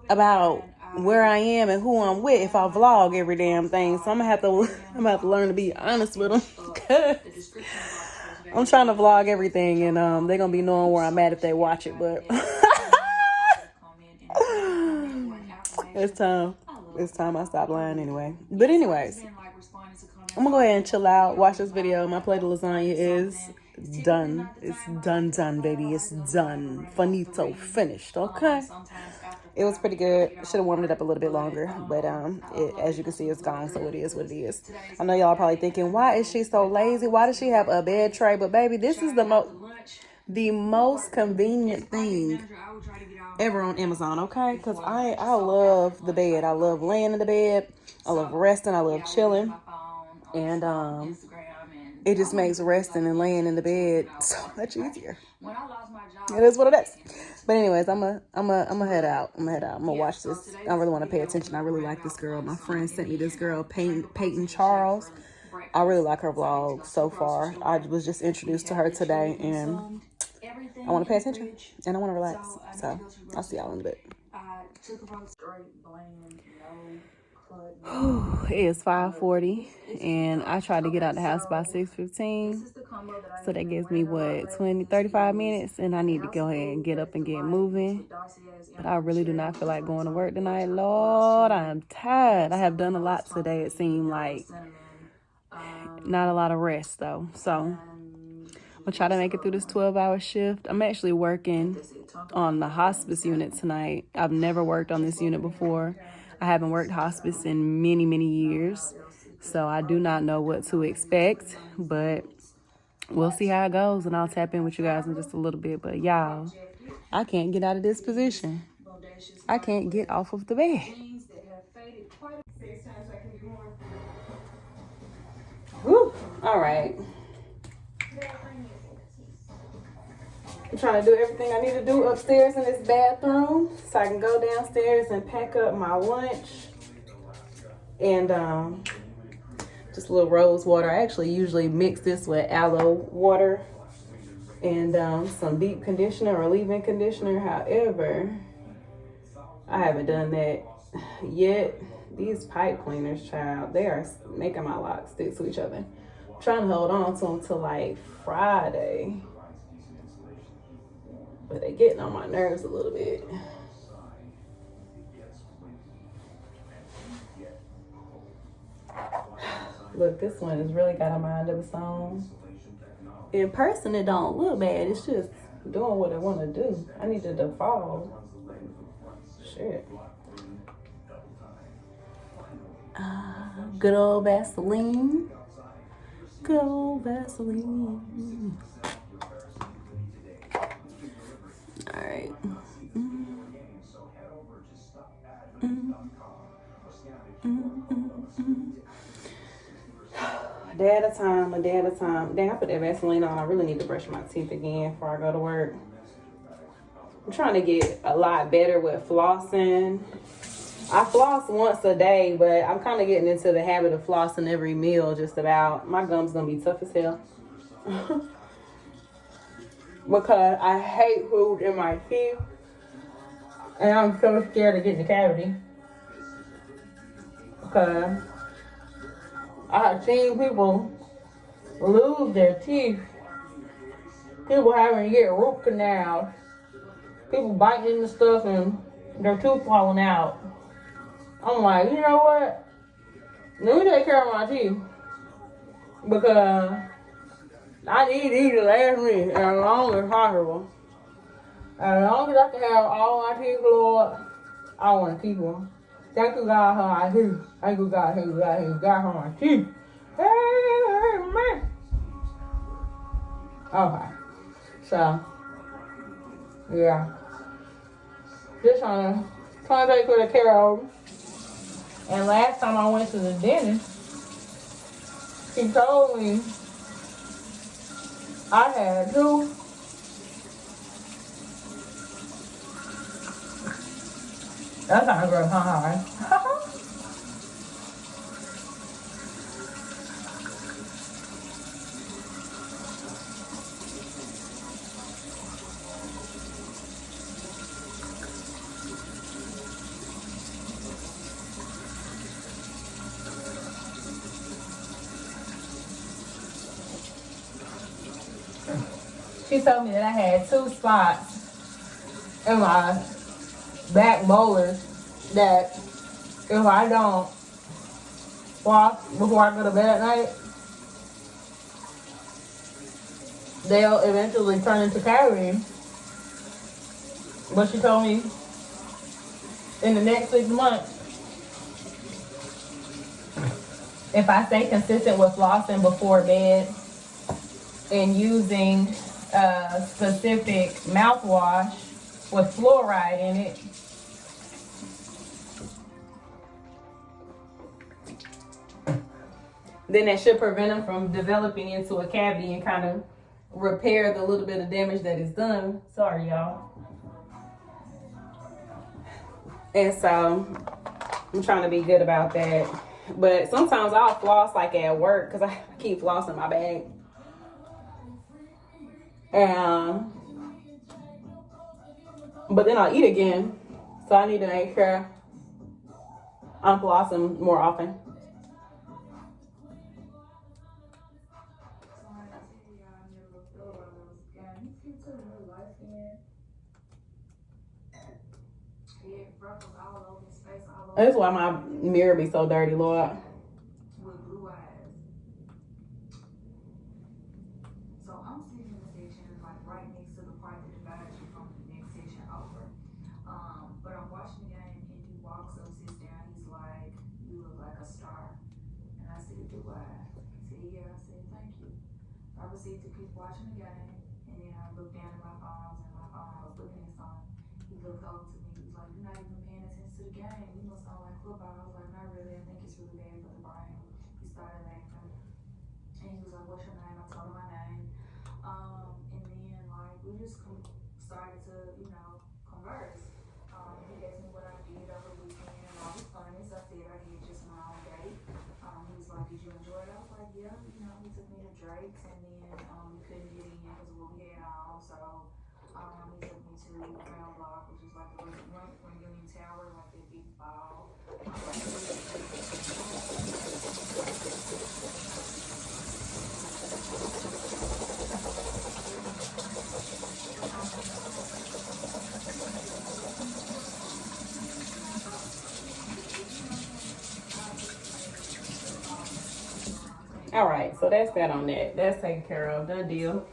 about where I am and who I'm with if I vlog every damn thing. So I'm gonna have to learn to be honest with them. I'm trying to vlog everything, and they're gonna be knowing where I'm at if they watch it. But it's time I stop lying anyway. But anyways, I'm gonna go ahead and chill out, watch this video. My plate of lasagna is done. It's done, baby. It's done. Finito, finished. Okay. It was pretty good. Should have warmed it up a little bit longer, but as you can see, it's gone. So it is what it is. I know y'all are probably thinking, why is she so lazy? Why does she have a bed tray? But baby, this is the most convenient thing ever on Amazon. Okay, because I love the bed. I love laying in the bed. I love resting. I love chilling, and it just makes resting and laying in the bed so much easier. It is what it is. But anyways, I'm head out. I'm gonna watch this. I really want to pay attention. I really like this girl. My friend sent me this girl, Peyton Charles. I really like her vlog so far. I was just introduced to her today, and I want to pay attention and I want to relax. So I'll see y'all in a bit. It is 5:40 and I tried to get out the house by 6:15, so that gives me 35 minutes, and I need to go ahead and get up and get moving. But I really do not feel like going to work tonight. Lord, I am tired. I have done a lot today. It seemed like not a lot of rest though, so I'm gonna try to make it through this 12-hour shift. I'm actually working on the hospice unit tonight. I've never worked on this unit before. I haven't worked hospice in many, many years, so I do not know what to expect, but we'll see how it goes, and I'll tap in with you guys in just a little bit. But y'all, I can't get out of this position. I can't get off of the bed. Woo. All right. I'm trying to do everything I need to do upstairs in this bathroom so I can go downstairs and pack up my lunch and just a little rose water. I actually usually mix this with aloe water and some deep conditioner or leave-in conditioner. However, I haven't done that yet. These pipe cleaners, child, they are making my locks stick to each other. I'm trying to hold on to them till like Friday. But they're getting on my nerves a little bit. Look, this one has really got a mind of its own. In person, it don't look bad. It's just doing what I want to do. I need to default. Shit. Good old Vaseline. Good old Vaseline. All right. A day at a time, a day at a time. Damn, I put that Vaseline on. I really need to brush my teeth again before I go to work. I'm trying to get a lot better with flossing. I floss once a day, but I'm kind of getting into the habit of flossing every meal just about. My gums gonna be tough as hell. Because I hate food in my teeth. And I'm so scared of getting a cavity. Because I have seen people lose their teeth. People having to get root canals. People biting into stuff and their tooth falling out. I'm like, you know what? Let me take care of my teeth. Because I need these to last me as long as possible. As long as I can have all my teeth, Lord, I want to keep them. Thank you, God, for my teeth. Thank you, God, thank you, God, thank you, God, for my teeth. Hey, man. Okay. So, yeah. Just trying to take good care of them. And last time I went to the dentist, she told me I had two. That's not good, huh? She told me that I had two spots in my back molars that if I don't floss before I go to bed at night, they'll eventually turn into cavities. But she told me in the next 6 months, if I stay consistent with flossing before bed and using a specific mouthwash with fluoride in it, then that should prevent them from developing into a cavity and kind of repair the little bit of damage that is done. Sorry, y'all. And so I'm trying to be good about that. But sometimes I'll floss like at work because I keep flossing my bag. But then I'll eat again. So I need to make sure I'm flossing more often. That's why my mirror be so dirty, Lord. With blue eyes. So I'm sitting in the section like right next to the part that divides you from the next section over. But I'm watching the game and he walks up, sits down, he's like, "You look like a star." And I said, "Do I?" He said, "Yeah." I said, "Thank you." I proceeded to keep watching the game, and then I looked down at my phone, and I was looking at something. He looked over to me, he was like, "You're not even paying attention to the game. You must not like football." I was like, "Not really. I think it's really bad for the brain." He started laughing, and he was like, "What's your name?" I told him my name. And then like we just started to, converse. He asked me what I did over the weekend, and I was honest. I said I did just my own date. He was like, "Did you enjoy it?" I was like, "Yeah." He took me to Drake's, and then we couldn't get in because of what we had on, so he took me to Crown Block, which is like the Union Tower, like that big ball. All right, so that's that on that. That's taken care of. Done deal. And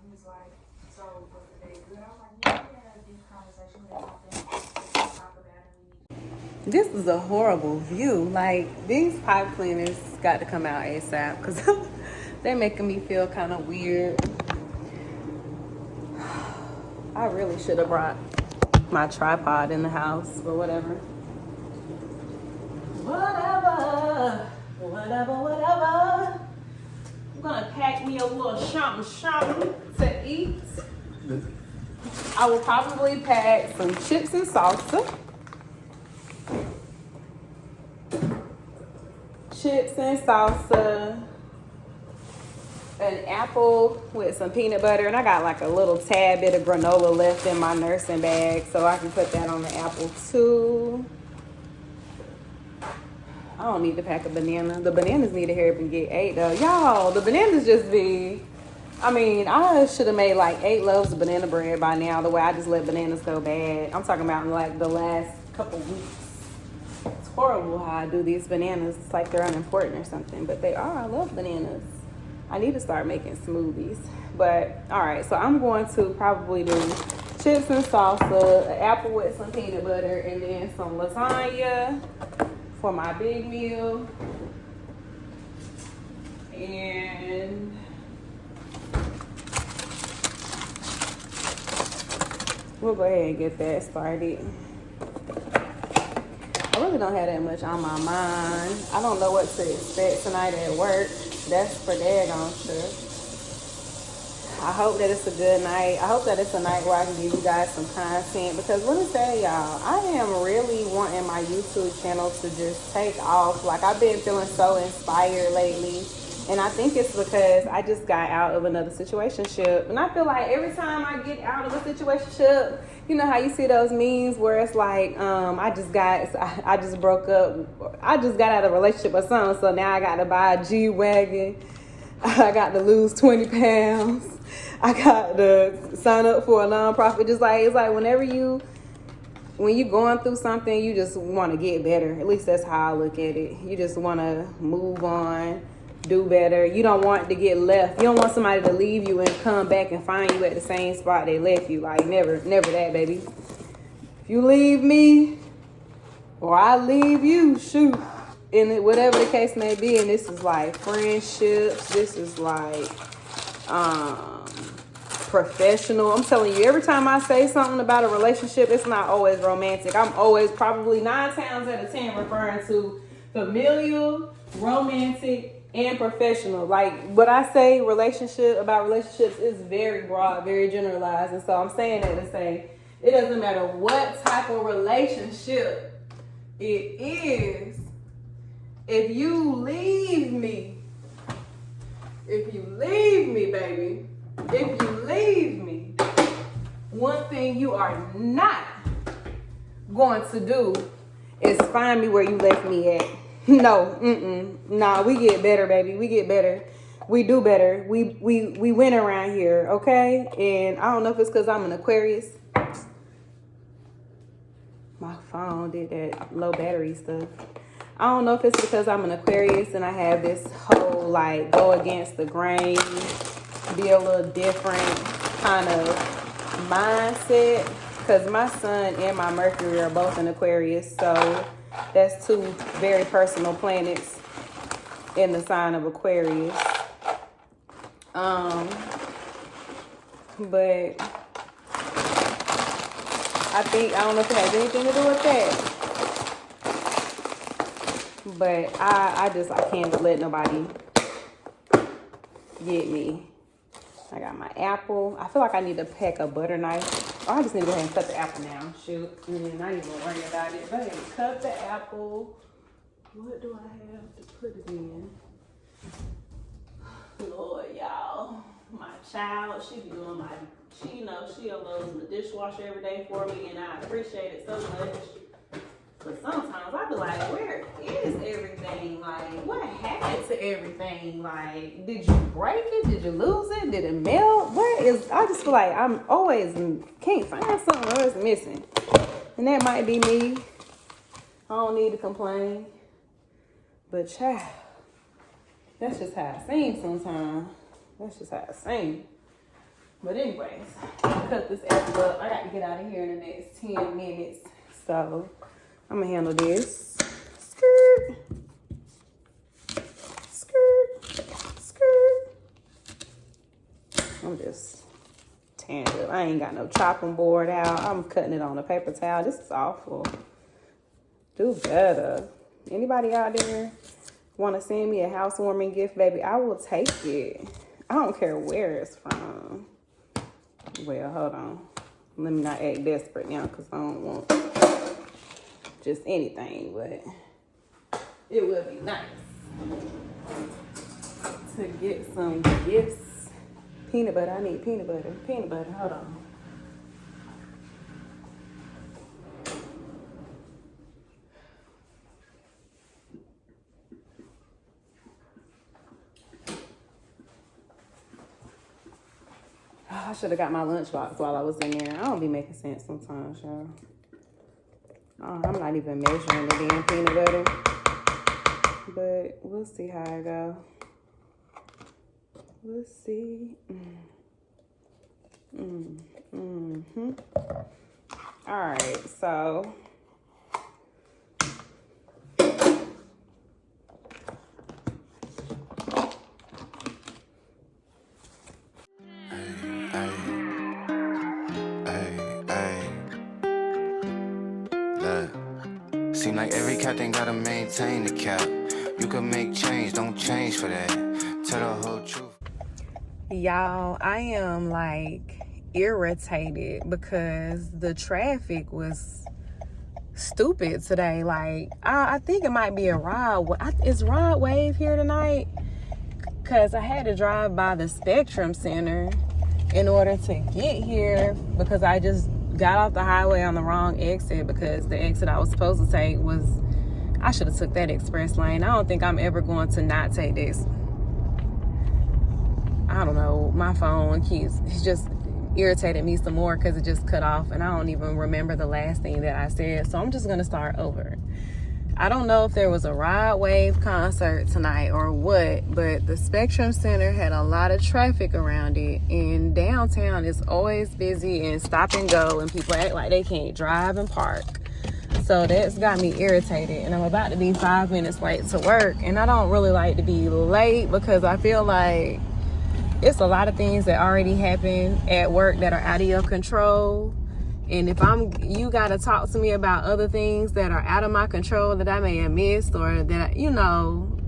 he was like, "So was the day good?" I was like, "Yeah, we had a deep conversation. We had something to talk about." This is a horrible view. Like, these pipe cleaners got to come out ASAP because they're making me feel kind of weird. I really should have brought my tripod in the house, but whatever. Whatever. I'm gonna pack me a little something to eat. I will probably pack some chips and salsa. Chips and salsa. An apple with some peanut butter. And I got like a little tad bit of granola left in my nursing bag. So I can put that on the apple too. I don't need to pack a banana. The bananas need to hurry up and get 8 though. Y'all, the bananas just be... I mean, I should have made like 8 loaves of banana bread by now, the way I just let bananas go bad. I'm talking about in like the last couple weeks. It's horrible how I do these bananas. It's like they're unimportant or something, but they are. I love bananas. I need to start making smoothies. But, all right, so I'm going to probably do chips and salsa, an apple with some peanut butter, and then some lasagna for my big meal. And... we'll go ahead and get that started. I really don't have that much on my mind. I don't know what to expect tonight at work. That's for daggone sure. I hope that it's a good night. I hope that it's a night where I can give you guys some content. Because let me say, y'all, I am really wanting my YouTube channel to just take off. Like, I've been feeling so inspired lately. And I think it's because I just got out of another situationship. And I feel like every time I get out of a situationship, you know how you see those memes where it's like, I just broke up. I just got out of a relationship or something. So now I got to buy a G-Wagon. I got to lose 20 pounds. I got to sign up for a nonprofit. Just like, it's like when you're going through something, you just want to get better. At least that's how I look at it. You just want to move on. Do better. You don't want to get left. You don't want somebody to leave you and come back and find you at the same spot they left you. Like, never that, baby. If you leave me or I leave you, shoot. And whatever the case may be, and this is like friendships, this is like professional. I'm telling you, every time I say something about a relationship, it's not always romantic. I'm always probably 9 times out of 10 referring to familial, romantic, and professional. Like, what I say about relationships is very broad, very generalized. And so I'm saying that to say it doesn't matter what type of relationship it is. If you leave me, baby, if you leave me, one thing you are not going to do is find me where you left me at. No, nah, we get better, baby. We get better. We do better. We win around here, okay? And I don't know if it's because I'm an Aquarius. My phone did that low battery stuff. I don't know if it's because I'm an Aquarius and I have this whole, like, go against the grain, be a little different kind of mindset. Because my sun and my Mercury are both in Aquarius, so... that's 2 very personal planets in the sign of Aquarius. But I don't know if it has anything to do with that. But I can't let nobody get me. I got my apple. I feel like I need to pack a butter knife. Oh, I just need to go ahead and cut the apple now. Shoot. And then I ain't even worry about it. Go ahead and cut the apple. What do I have to put it in? Lord, y'all. My child, she be doing she unloads the dishwasher every day for me, and I appreciate it so much. But sometimes I be like, where is everything? Like, what happened to everything? Like, did you break it? Did you lose it? Did it melt? I just feel like I'm always can't find something or it's missing. And that might be me. I don't need to complain. But child, that's just how it seems sometimes. That's just how it seems. But anyways, I'll cut this apple up. I got to get out of here in the next 10 minutes. So I'm going to handle this. Skirt. Skirt. Skirt. I'm just tearing it up. I ain't got no chopping board out. I'm cutting it on a paper towel. This is awful. Do better. Anybody out there want to send me a housewarming gift, baby? I will take it. I don't care where it's from. Well, hold on. Let me not act desperate now because I don't want just anything, but it would be nice to get some gifts. Peanut butter. I need peanut butter. Peanut butter. Hold on. I should have got my lunchbox while I was in there. I don't be making sense sometimes, y'all. Oh, I'm not even measuring the damn peanut butter. But we'll see how I go. We'll see. All right, so Seem like every captain gotta maintain the cap. You can make change, don't change for that. Tell the whole truth. y'all, I am like irritated because the traffic was stupid today. Like, I think it might be a ride. Is Rod Wave here tonight? Because I had to drive by the Spectrum Center in order to get here because I just got off the highway on the wrong exit because the exit I was supposed to take was, I should have took that express lane. I don't think I'm ever going to not take this. I don't know, my phone it's just irritated me some more because it just cut off and I don't even remember the last thing that I said. So I'm just gonna start over. I don't know if there was a Rod Wave concert tonight or what, but the Spectrum Center had a lot of traffic around it, and downtown is always busy and stop and go, and people act like they can't drive and park. So that's got me irritated, and I'm about to be 5 minutes late to work, and I don't really like to be late because I feel like it's a lot of things that already happen at work that are out of your control. And if you gotta talk to me about other things that are out of my control that I may have missed or that,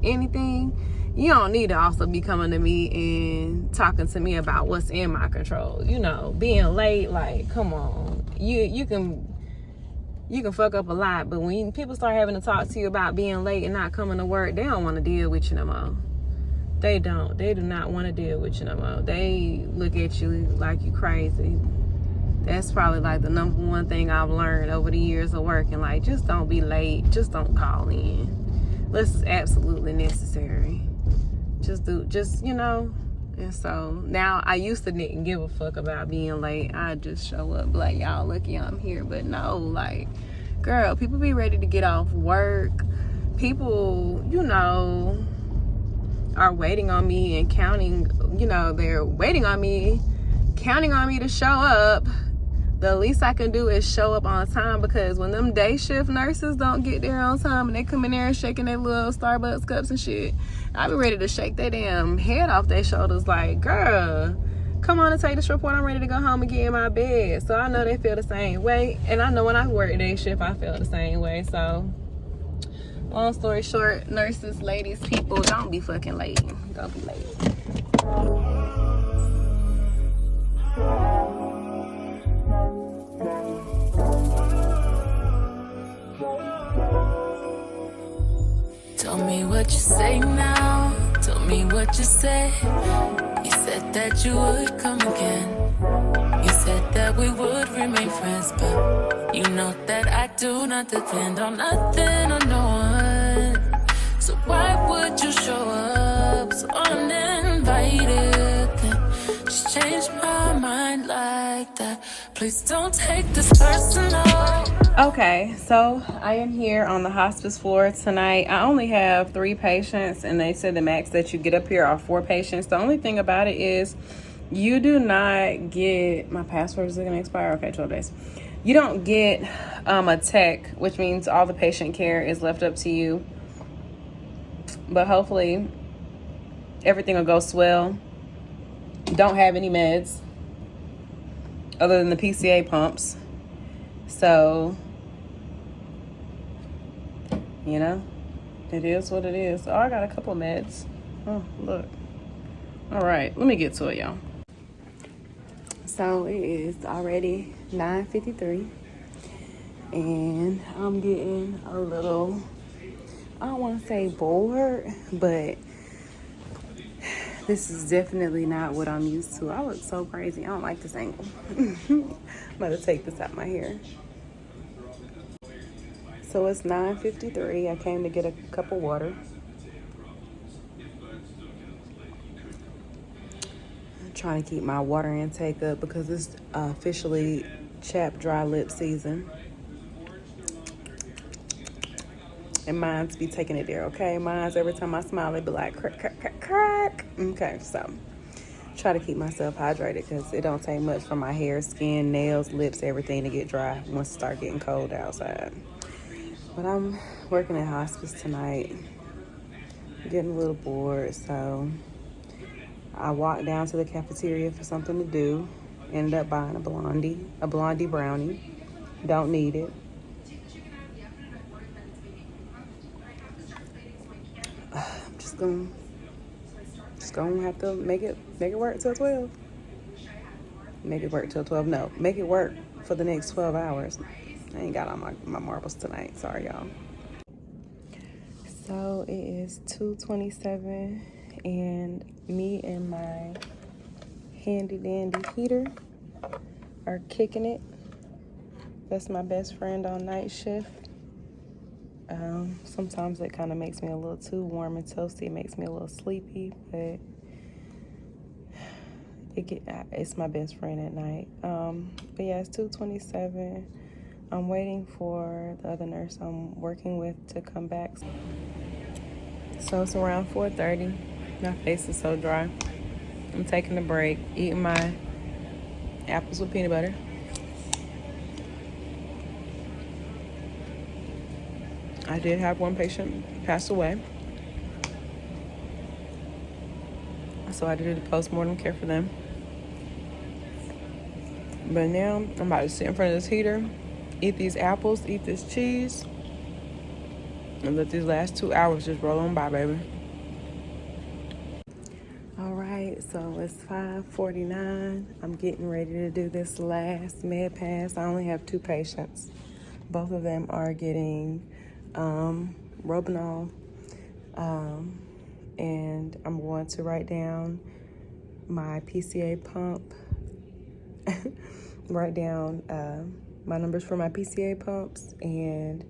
anything, you don't need to also be coming to me and talking to me about what's in my control. Being late, like, come on. You can fuck up a lot, but when people start having to talk to you about being late and not coming to work, they don't want to deal with you no more. They don't. They do not want to deal with you no more. They look at you like you crazy. That's probably like the number one thing I've learned over the years of working. Like, just don't be late. Just don't call in. This is absolutely necessary. And so now I used to didn't give a fuck about being late. I just show up like, y'all lucky I'm here. But no, like, girl, people be ready to get off work. People, are waiting on me and counting, they're waiting on me, counting on me to show up. The least I can do is show up on time, because when them day shift nurses don't get there on time and they come in there and shaking their little Starbucks cups and shit, I be ready to shake their damn head off their shoulders like, girl, come on and take this report. I'm ready to go home and get in my bed. So I know they feel the same way. And I know when I work day shift, I feel the same way. So long story short, nurses, ladies, people, don't be fucking late. Don't be late. Tell me what you say now. Tell me what you say. You said that you would come again. You said that we would remain friends, but you know that I do not depend on nothing or no one. So why would you show up so uninvited? Then just change my mind like that. Please don't take this personal. Okay, so I am here on the hospice floor tonight. I only have 3 patients, and they said the max that you get up here are 4 patients. The only thing about it is you do not get, my password is going to expire. Okay, 12 days. You don't get a tech, which means all the patient care is left up to you. But hopefully everything will go swell. Don't have any meds other than the PCA pumps. So, it is what it is. Oh, I got a couple meds. Oh, look. All right, let me get to it, y'all. So it is already 9:53 and I'm getting a little, I don't want to say bored, but this is definitely not what I'm used to. I look so crazy. I don't like this angle. I'm about to take this out my hair. So it's 9:53. I came to get a cup of water. I'm trying to keep my water intake up because it's officially chapped dry lip season. And mine's be taking it there, okay? Mine's every time I smile, they be like, crack, crack, crack, crack. Okay, so try to keep myself hydrated because it don't take much for my hair, skin, nails, lips, everything to get dry once it start getting cold outside. But I'm working at hospice tonight. Getting a little bored, so I walked down to the cafeteria for something to do. Ended up buying a blondie brownie. Don't need it. I'm just gonna have to make it work till 12. Make it work till 12. No, make it work for the next 12 hours. I ain't got all my marbles tonight. Sorry, y'all. So it is 2:27 and me and my handy dandy heater are kicking it. That's my best friend on night shift. Sometimes it kind of makes me a little too warm and toasty. It makes me a little sleepy, but it's my best friend at night. But yeah, it's 2:27. I'm waiting for the other nurse I'm working with to come back. So it's around 4:30. My face is so dry. I'm taking a break, eating my apples with peanut butter. I did have one patient pass away, so I did a postmortem care for them. But now I'm about to sit in front of this heater, eat these apples, eat this cheese, and let these last 2 hours just roll on by, baby. All right, so it's 5:49. I'm getting ready to do this last med pass. I only have 2 patients. Both of them are getting Robenol, and I'm going to write down my PCA pump, write down my numbers for my PCA pumps, and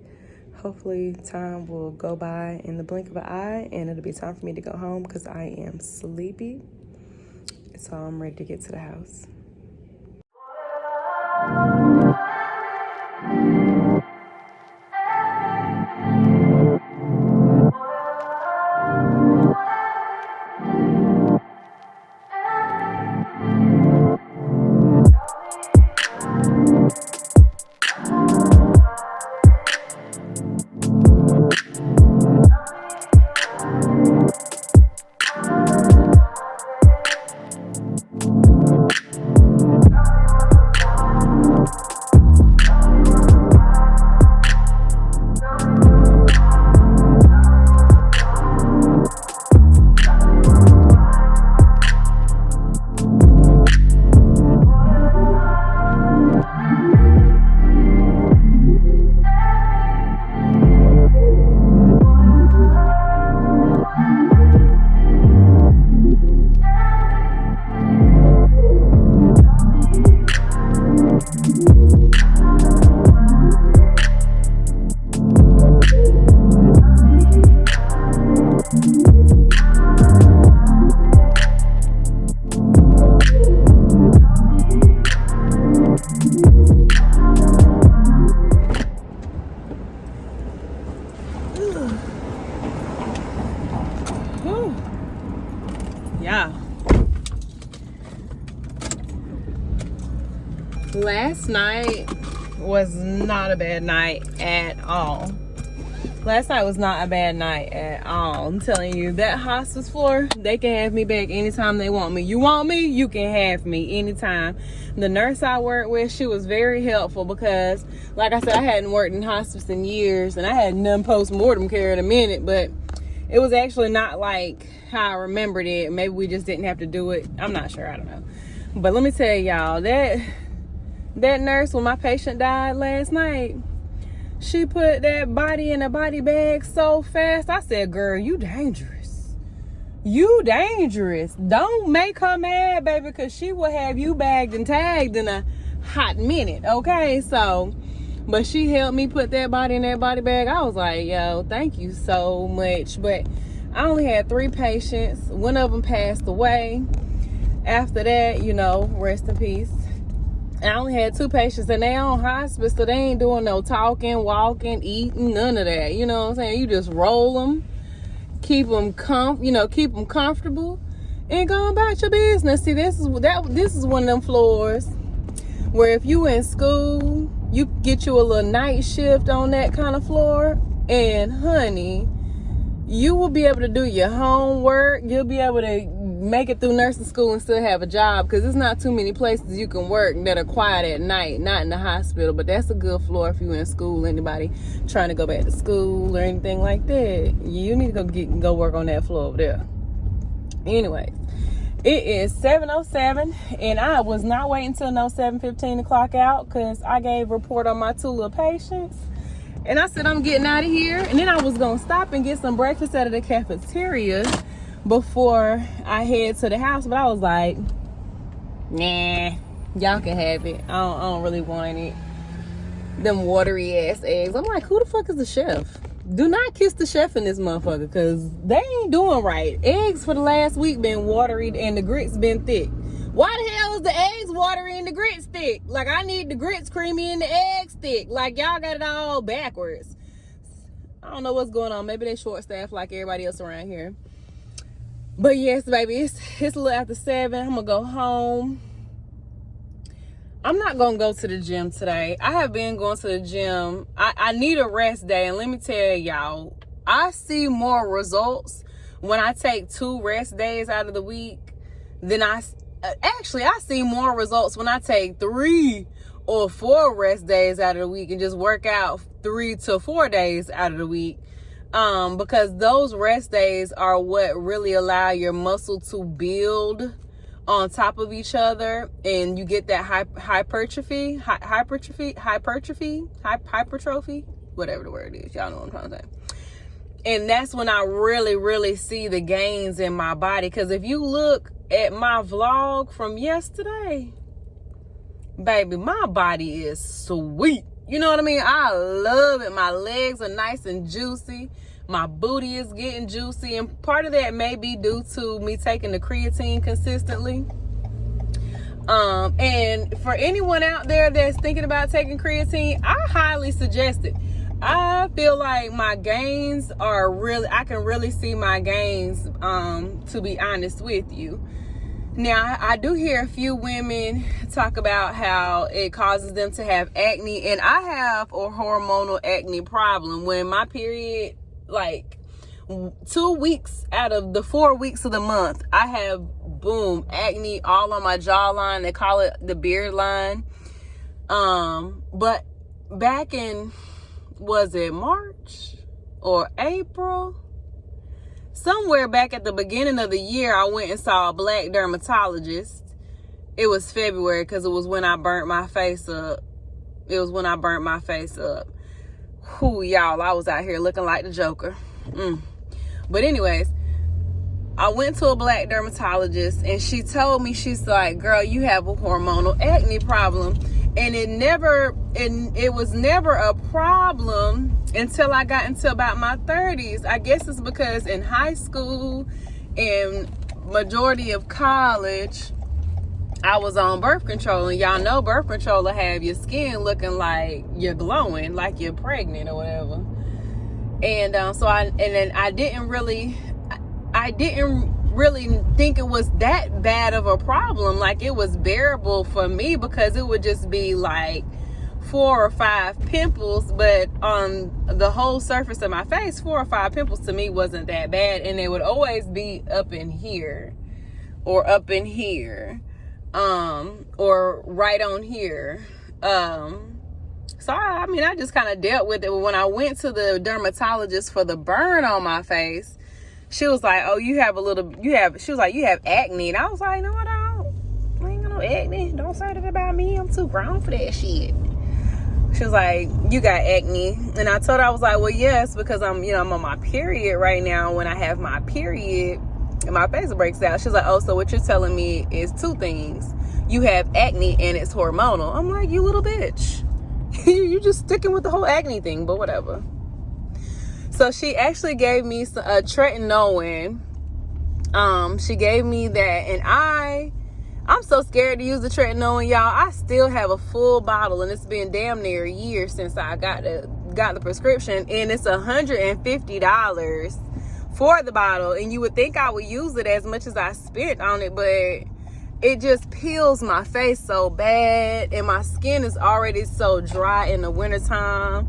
hopefully time will go by in the blink of an eye and it'll be time for me to go home because I am sleepy. So I'm ready to get to the house. Last night was not a bad night at all. Last night was not a bad night at all. I'm telling you, that hospice floor, they can have me back anytime they want me. You want me? You can have me anytime. The nurse I worked with, she was very helpful because, like I said, I hadn't worked in hospice in years and I hadn't done post-mortem care in a minute, but it was actually not like how I remembered it. Maybe we just didn't have to do it. I'm not sure. I don't know. But let me tell y'all, that nurse, when my patient died last night, she put that body in a body bag so fast. I said, girl, you dangerous. You dangerous. Don't make her mad, baby, because she will have you bagged and tagged in a hot minute, okay? So, but she helped me put that body in that body bag. I was like, yo, thank you so much. But I only had 3 patients. One of them passed away. After that, you know, rest in peace. I only had 2 patients, and they on hospice, so they ain't doing no talking, walking, eating, none of that. You know what I'm saying? You just roll them, keep them comfortable, and go about your business. See, this is one of them floors where if you in school, you get you a little night shift on that kind of floor, and honey, you will be able to do your homework. You'll be able to make it through nursing school and still have a job, because there's not too many places you can work that are quiet at night, not in the hospital. But that's a good floor if you're in school. Anybody trying to go back to school or anything like that, you need to go work on that floor over there. Anyways, it is 7:07, and I was not waiting until 7:15 to clock out, because I gave a report on my 2 little patients. And I said, I'm getting out of here. And then I was going to stop and get some breakfast out of the cafeteria before I head to the house. But I was like, nah, y'all can have it. I don't really want it. Them watery ass eggs. I'm like, who the fuck is the chef? Do not kiss the chef in this motherfucker, because they ain't doing right. Eggs for the last week been watery and the grits been thick. Why the hell is the eggs watery and the grits thick? Like, I need the grits creamy and the eggs thick. Like, y'all got it all backwards. I don't know what's going on. Maybe they short staffed like everybody else around here. But yes, baby, it's a little after 7. I'm going to go home. I'm not going to go to the gym today. I have been going to the gym. I need a rest day. And let me tell y'all, I see more results when I take 2 rest days out of the week than I see more results when I take 3 or 4 rest days out of the week and just work out 3 to 4 days out of the week. Because those rest days are what really allow your muscle to build on top of each other, and you get that hypertrophy, whatever the word is. Y'all know what I'm trying to say. And that's when I really, really see the gains in my body. Because if you look at my vlog from yesterday, baby, my body is sweet. You know what I mean? I love it. My legs are nice and juicy. My booty is getting juicy. And part of that may be due to me taking the creatine consistently. And for anyone out there that's thinking about taking creatine, I highly suggest it. I feel like my gains are really, I can really see my gains, to be honest with you. Now, I do hear a few women talk about how it causes them to have acne, and I have a hormonal acne problem. When my period, like 2 weeks out of the 4 weeks of the month, I have, boom, acne all on my jawline. They call it the beard line. But back in, was it March or April? Somewhere back at the beginning of the year, I went and saw a black dermatologist. It was February, because it was when I burnt my face up. Whew, y'all, I was out here looking like the Joker. But anyways, I went to a black dermatologist, and she told me, she's like, girl, you have a hormonal acne problem. And it was never a problem until I got into about my 30s. I guess it's because in high school and majority of college, I was on birth control. And y'all know birth control will have your skin looking like you're glowing, like you're pregnant or whatever. And I didn't really think it was that bad of a problem. Like, it was bearable for me, because it would just be like 4 or 5 pimples, but on the whole surface of my face, 4 or 5 pimples to me wasn't that bad. And they would always be up in here or up in here, or right on here. So I just kind of dealt with it. When I went to the dermatologist for the burn on my face, she was like, oh, you have acne. And I was like, no, I don't. I ain't got no acne. Don't say that about me. I'm too grown for that shit. She was like, you got acne. And I told her, I was like, well, yes, because I'm on my period right now. When I have my period and my face breaks out, she's like, oh, so what you're telling me is two things. You have acne and it's hormonal. I'm like, you little bitch. You just sticking with the whole acne thing, but whatever. So she actually gave me a tretinoin. She gave me that, and I'm so scared to use the tretinoin, y'all. I still have a full bottle, and it's been damn near a year since I got the prescription, and it's $150 for the bottle. And you would think I would use it as much as I spent on it, but it just peels my face so bad, and my skin is already so dry in the wintertime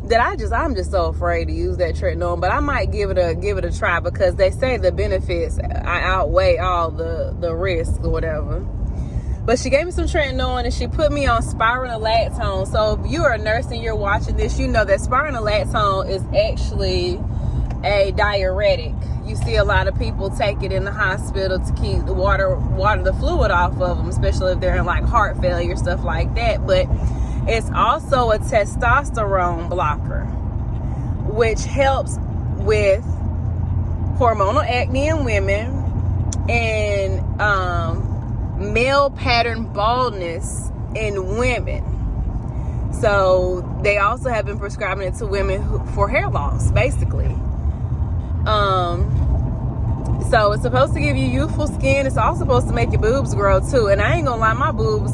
that I'm just so afraid to use that tretinoin. But I might give it a try, because they say the benefits outweigh all the risks or whatever. But she gave me some tretinoin, and she put me on spironolactone. So if you're a nurse and you're watching this, you know that spironolactone is actually a diuretic. You see a lot of people take it in the hospital to keep the water the fluid off of them, especially if they're in like heart failure, stuff like that. But it's also a testosterone blocker, which helps with hormonal acne in women and male pattern baldness in women. So they also have been prescribing it to women for hair loss, basically. So it's supposed to give you youthful skin. It's also supposed to make your boobs grow too. And I ain't gonna lie, my boobs,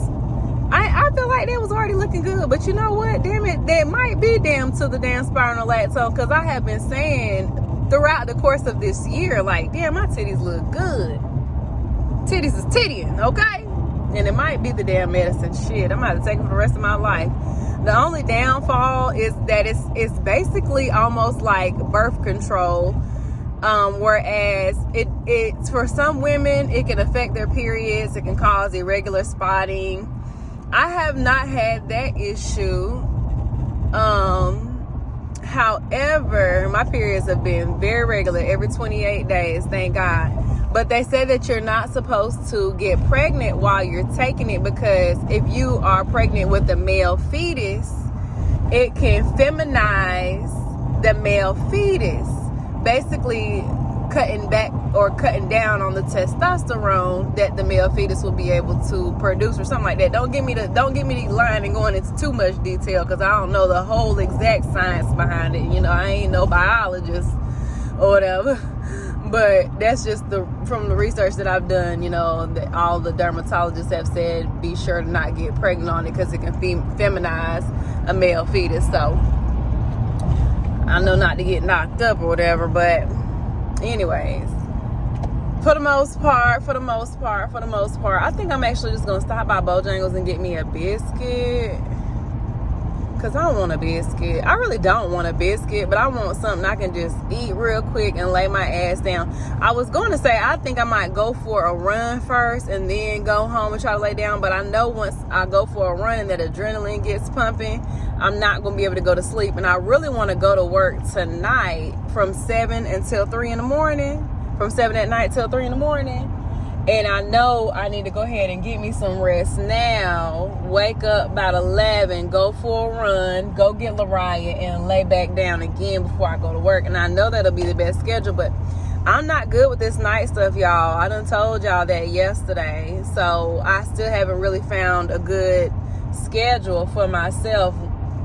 I feel like they was already looking good, but you know what? Damn it, that might be damn to the damn spironolactone, because I have been saying throughout the course of this year, like, damn, my titties look good. Titties is tittying, okay? And it might be the damn medicine. Shit, I'm about to take it for the rest of my life. The only downfall is that it's basically almost like birth control, whereas it's for some women, it can affect their periods. It can cause irregular spotting. I have not had that issue. However, my periods have been very regular, every 28 days, thank God. But they say that you're not supposed to get pregnant while you're taking it, because if you are pregnant with a male fetus, it can feminize the male fetus, basically cutting back or cutting down on the testosterone that the male fetus will be able to produce, or something like that. Don't get me lying and going into too much detail, because I don't know the whole exact science behind it. I ain't no biologist or whatever. But that's just from the research that I've done, that all the dermatologists have said, be sure to not get pregnant on it, because it can feminize a male fetus. So I know not to get knocked up or whatever, but anyways, for the most part, I think I'm actually just gonna stop by Bojangles and get me a biscuit, because I don't want a biscuit. I really don't want a biscuit, but I want something I can just eat real quick and lay my ass down. I was going to say, I think I might go for a run first and then go home and try to lay down. But I know once I go for a run and that adrenaline gets pumping, I'm not going to be able to go to sleep. And I really want to go to work tonight from 7 until 3 in the morning. From 7 at night till 3 in the morning. And I know I need to go ahead and get me some rest now. Wake up about 11, go for a run, go get Lariah, and lay back down again before I go to work. And I know that'll be the best schedule, but I'm not good with this night stuff, y'all. I done told y'all that yesterday. So I still haven't really found a good schedule for myself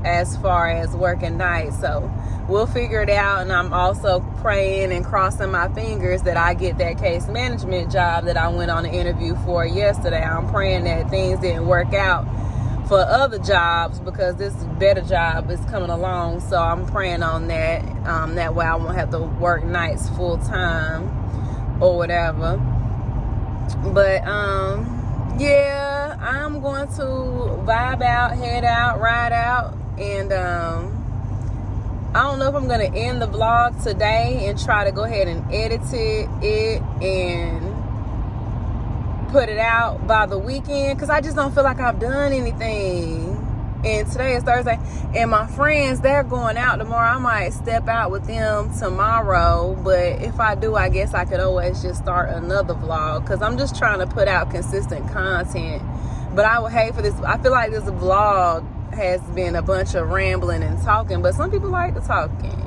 as far as working nights. So we'll figure it out. And I'm also praying and crossing my fingers that I get that case management job that I went on an interview for yesterday. I'm praying that things didn't work out for other jobs, because this better job is coming along. So I'm praying on that. That way I won't have to work nights full time or whatever. But yeah, I'm going to vibe out, head out, ride out. And I don't know if I'm going to end the vlog today and try to go ahead and edit it and put it out by the weekend, because I just don't feel like I've done anything. And today is Thursday. And my friends, they're going out tomorrow. I might step out with them tomorrow. But if I do, I guess I could always just start another vlog. Because I'm just trying to put out consistent content. But I would hate for this. I feel like this vlog has been a bunch of rambling and talking. But some people like the talking.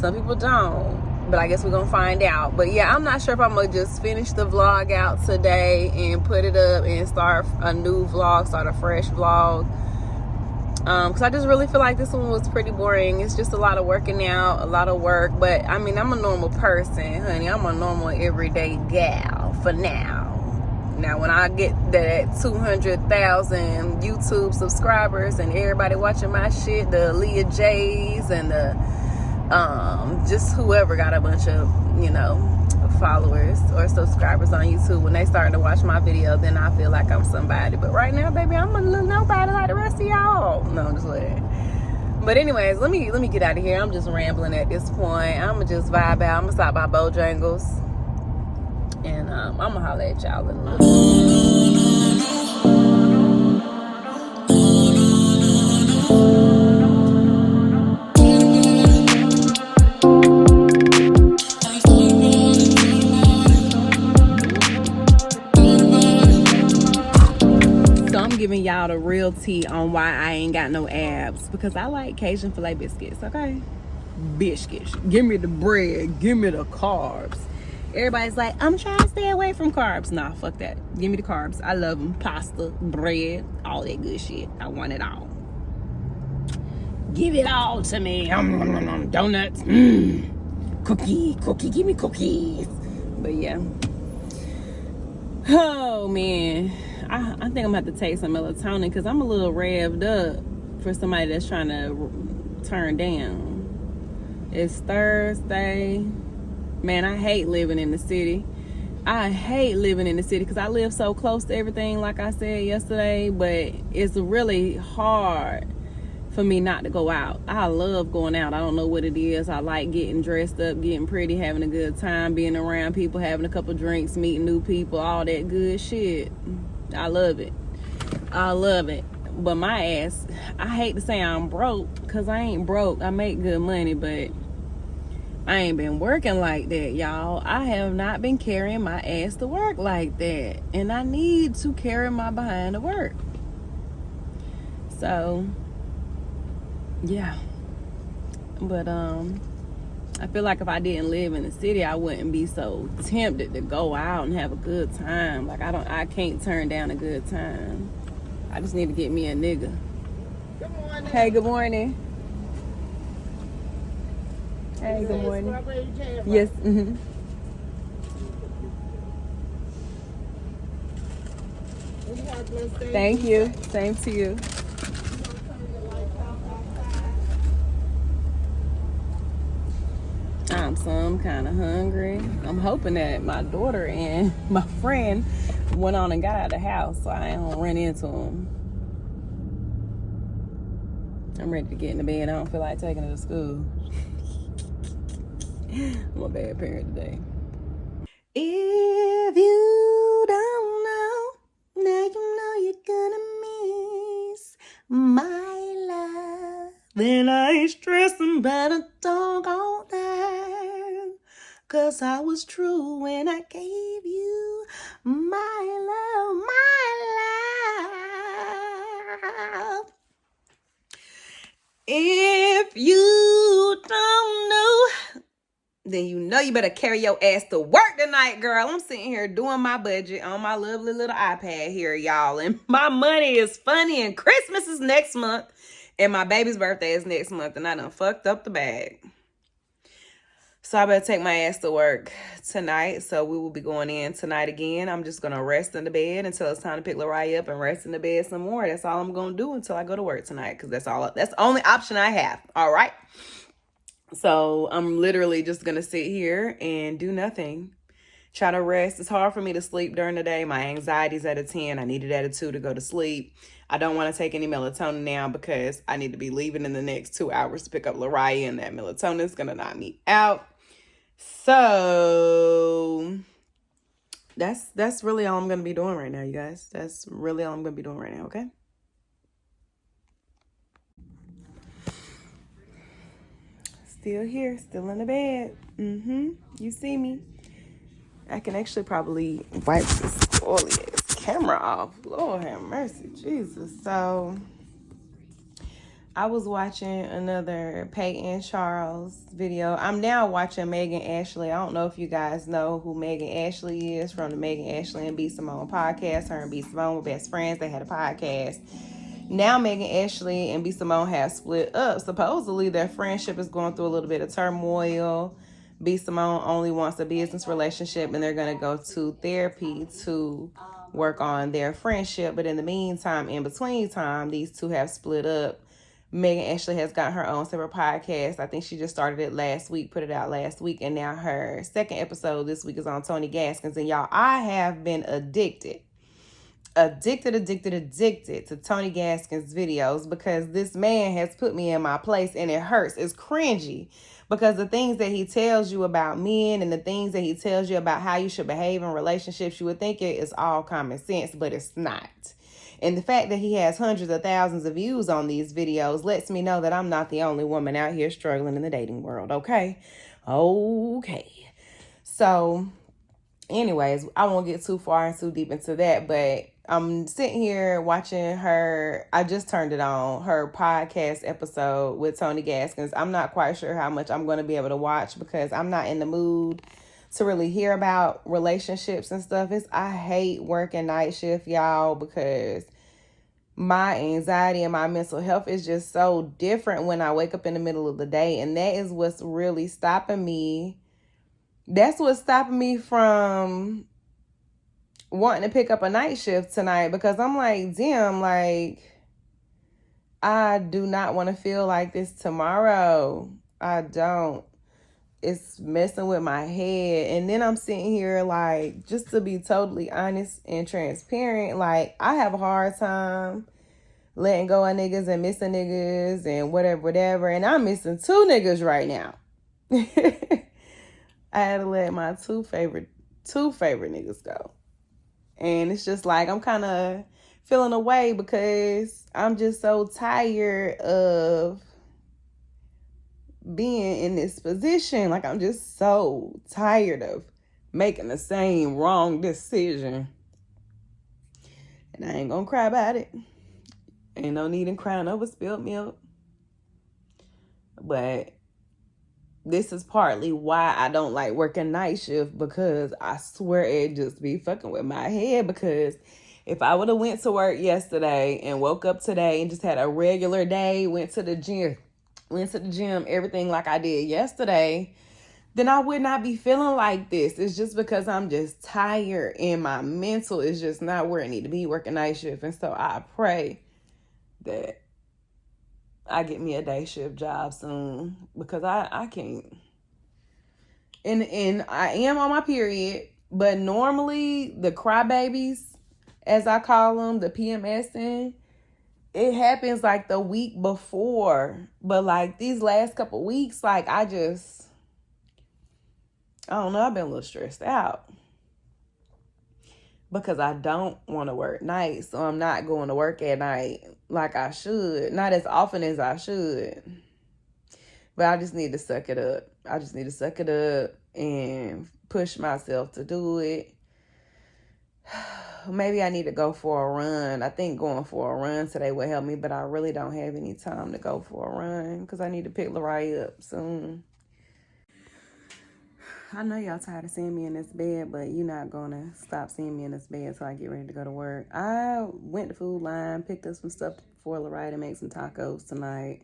Some people don't. But I guess we're going to find out. But yeah, I'm not sure if I'm going to just finish the vlog out today and put it up and start a new vlog, start a fresh vlog. Because I just really feel like this one was pretty boring. It's just a lot of working out, a lot of work. But, I mean, I'm a normal person, honey. I'm a normal everyday gal for now. Now, when I get that 200,000 YouTube subscribers and everybody watching my shit, the Leah J's and the just whoever got a bunch of, you know, followers or subscribers on YouTube, when they start to watch my video, then I feel like I'm somebody. But right now, baby, I'm a little nobody like the rest of y'all. No, I'm just playing. But anyways, let me get out of here. I'm just rambling at this point. I'm gonna just vibe out. I'm gonna stop by Bojangles, and I'm gonna holler at y'all in a little. Giving y'all the real tea on why I ain't got no abs, because I like Cajun filet biscuits. Okay, biscuits, give me the bread, give me the carbs. Everybody's like, I'm trying to stay away from carbs. Nah, fuck that, give me the carbs. I love them. Pasta, bread, all that good shit. I want it all. Give it all to me. Donuts, cookie, give me cookies. But yeah, oh man, I think I'm gonna have to take some melatonin because I'm a little revved up for somebody that's trying to turn down. It's Thursday. Man, I hate living in the city. I hate living in the city because I live so close to everything, like I said yesterday, but it's really hard for me not to go out. I love going out. I don't know what it is. I like getting dressed up, getting pretty, having a good time, being around people, having a couple drinks, meeting new people, all that good shit. I love it. I love it. But my ass, I hate to say I'm broke, because I ain't broke. I make good money, but I ain't been working like that, y'all. I have not been carrying my ass to work like that. And I need to carry my behind to work. So, yeah. But, I feel like if I didn't live in the city, I wouldn't be so tempted to go out and have a good time. Like, I can't turn down a good time. I just need to get me a nigga. Good morning. Hey, good morning. Hey, good morning. Yes. Mm-hmm. Thank you. Same to you. I'm some kind of hungry. I'm hoping that my daughter and my friend went on and got out of the house so I don't run into them. I'm ready to get in the bed. I don't feel like taking her to school. I'm a bad parent today. If you don't know, now you know you're gonna miss my love. Then I ain't stressing about a dog all time. 'Cause I was true when I gave you my love, my love. If you don't know, then you know you better carry your ass to work tonight, girl. I'm sitting here doing my budget on my lovely little iPad here, y'all. And my money is funny, and Christmas is next month. And my baby's birthday is next month. And I done fucked up the bag. So I better take my ass to work tonight. So we will be going in tonight again. I'm just going to rest in the bed until it's time to pick Lariah up and rest in the bed some more. That's all I'm going to do until I go to work tonight. Because that's the only option I have. All right. So I'm literally just going to sit here and do nothing. Try to rest. It's hard for me to sleep during the day. My anxiety's at a 10. I need it at a 2 to go to sleep. I don't want to take any melatonin now because I need to be leaving in the next 2 hours to pick up Lariah, and that melatonin is going to knock me out. So that's really all I'm going to be doing right now, you guys. That's really all I'm going to be doing right now, okay? still here, still in the bed. You see me. I can actually probably wipe this oily ass camera off. Lord have mercy, Jesus. So I was watching another Peyton Charles video. I'm now watching Megan Ashley. I don't know if you guys know who Megan Ashley is from the Megan Ashley and B. Simone podcast. Her and B. Simone were best friends. They had a podcast. Now Megan Ashley and B. Simone have split up. Supposedly their friendship is going through a little bit of turmoil. B. Simone only wants a business relationship, and they're going to go to therapy to work on their friendship. But in the meantime, in between time, these two have split up. Megan Ashley has got her own separate podcast. I think she just started it last week, put it out last week, and now her second episode this week is on Tony Gaskins. And y'all, I have been addicted to Tony Gaskins videos because this man has put me in my place, and it hurts. It's cringy because the things that he tells you about men and the things that he tells you about how you should behave in relationships, you would think it is all common sense, but it's not. And the fact that he has hundreds of thousands of views on these videos lets me know that I'm not the only woman out here struggling in the dating world, okay? So, anyways, I won't get too far and too deep into that, but I'm sitting here watching her. I just turned it on, her podcast episode with Tony Gaskins. I'm not quite sure how much I'm going to be able to watch because I'm not in the mood to really hear about relationships and stuff. I hate working night shift, y'all, because my anxiety and my mental health is just so different when I wake up in the middle of the day. And that is what's really stopping me. That's what's stopping me from wanting to pick up a night shift tonight, because I'm like, damn, like, I do not want to feel like this tomorrow. I don't. It's messing with my head. And then I'm sitting here, like, just to be totally honest and transparent, like, I have a hard time letting go of niggas and missing niggas and whatever. And I'm missing 2 niggas right now. I had to let my two favorite niggas go. And it's just like, I'm kind of feeling away because I'm just so tired of being in this position. Like, I'm just so tired of making the same wrong decision. And I ain't gonna cry about it. Ain't no need in crying over spilled milk. But this is partly why I don't like working night shift, because I swear it just be fucking with my head. Because if I would have went to work yesterday and woke up today and just had a regular day, went to the gym, everything like I did yesterday, then I would not be feeling like this. It's just because I'm just tired and my mental is just not where it need to be working night shift. And so I pray that I get me a day shift job soon, because I can't. And I am on my period, but normally the crybabies, as I call them, the PMSing, it happens like the week before. But like these last couple weeks, like I don't know, I've been a little stressed out because I don't want to work nights. So I'm not going to work at night like I should. Not as often as I should. But I just need to suck it up. I just need to suck it up and push myself to do it. Maybe I need to go for a run. I think going for a run today would help me, but I really don't have any time to go for a run because I need to pick Lariah up soon. I know y'all tired of seeing me in this bed, but you're not going to stop seeing me in this bed until I get ready to go to work. I went to Food Line, picked up some stuff for Lariah to make some tacos tonight.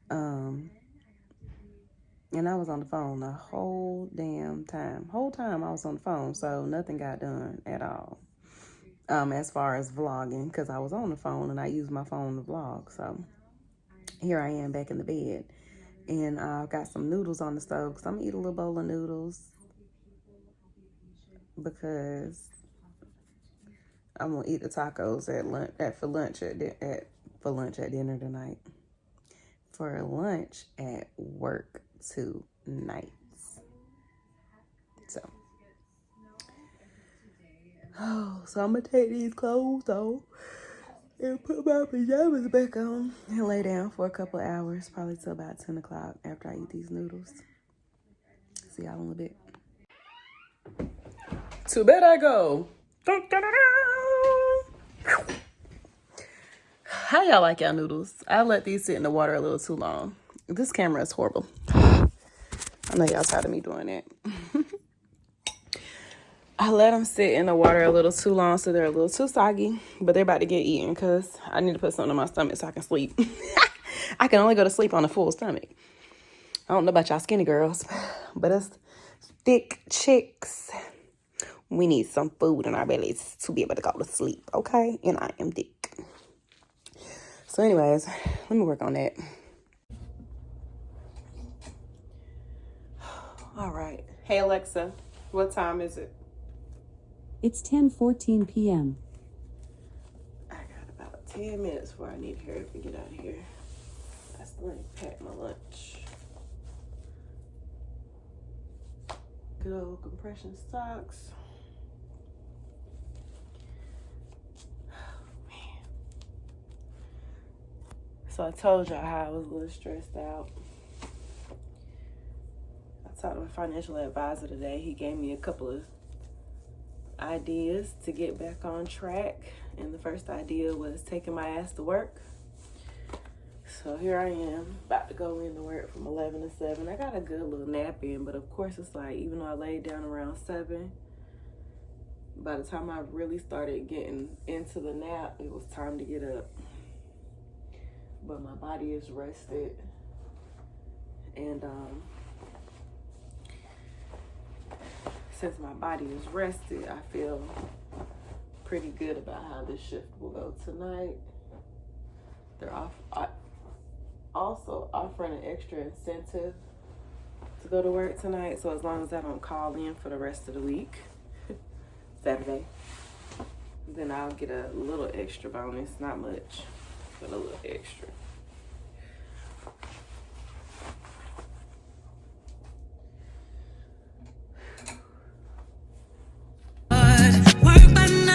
And I was on the phone the whole damn time. Whole time I was on the phone, so nothing got done at all. As far as vlogging, because I was on the phone and I used my phone to vlog. So here I am back in the bed. And I've got some noodles on the stove because I'm going to eat a little bowl of noodles because I'm going to eat the tacos for lunch at dinner tonight. For lunch at work tonight. So I'm going to take these clothes off and put my pajamas back on and lay down for a couple hours, probably till about 10 o'clock after I eat these noodles. See y'all in a little bit. To bed I go. How y'all like y'all noodles? I let these sit in the water a little too long. This camera is horrible. I know y'all tired of me doing it. I let them sit in the water a little too long, so they're a little too soggy, but they're about to get eaten because I need to put something on my stomach so I can sleep. I can only go to sleep on a full stomach. I don't know about y'all skinny girls, but us thick chicks, we need some food in our bellies to be able to go to sleep, okay? And I am thick. So anyways, let me work on that. All right. Hey, Alexa, what time is it? It's 10:14 p.m. I got about 10 minutes before I need to hurry up and get out of here. I still ain't packed my lunch. Good old compression socks. Oh, man. So I told y'all how I was a little stressed out. I talked to my financial advisor today. He gave me a couple of ideas to get back on track, and the first idea was taking my ass to work. So here I am, about to go into work from 11 to 7. I got a good little nap in, but of course it's like, even though I laid down around 7, by the time I really started getting into the nap, it was time to get up. But my body is rested, and since my body is rested, I feel pretty good about how this shift will go tonight. They're also offering an extra incentive to go to work tonight, so as long as I don't call in for the rest of the week, Saturday, then I'll get a little extra bonus. Not much, but a little extra. Work by 9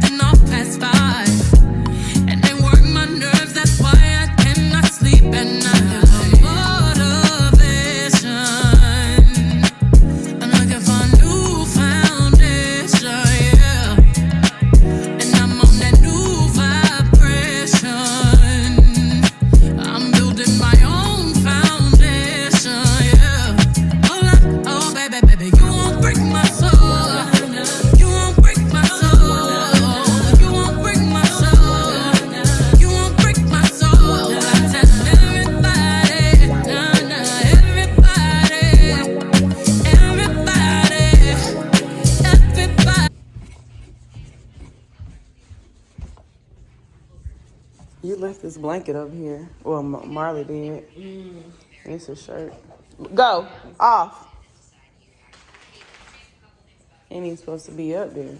and off past 5, and they work my nerves. That's why I cannot sleep at night. Motivation. I'm looking for a new foundation, yeah, and I'm on that new vibration. I'm building my own foundation, yeah. Hold up, oh baby, baby, you won't break my soul. You won't break my soul. You won't break my soul. You won't break my soul. I tell everybody, nah, nah, everybody, everybody. You left this blanket over here. Well, Marley did. It's a shirt. Go off. Ain't even supposed to be up there.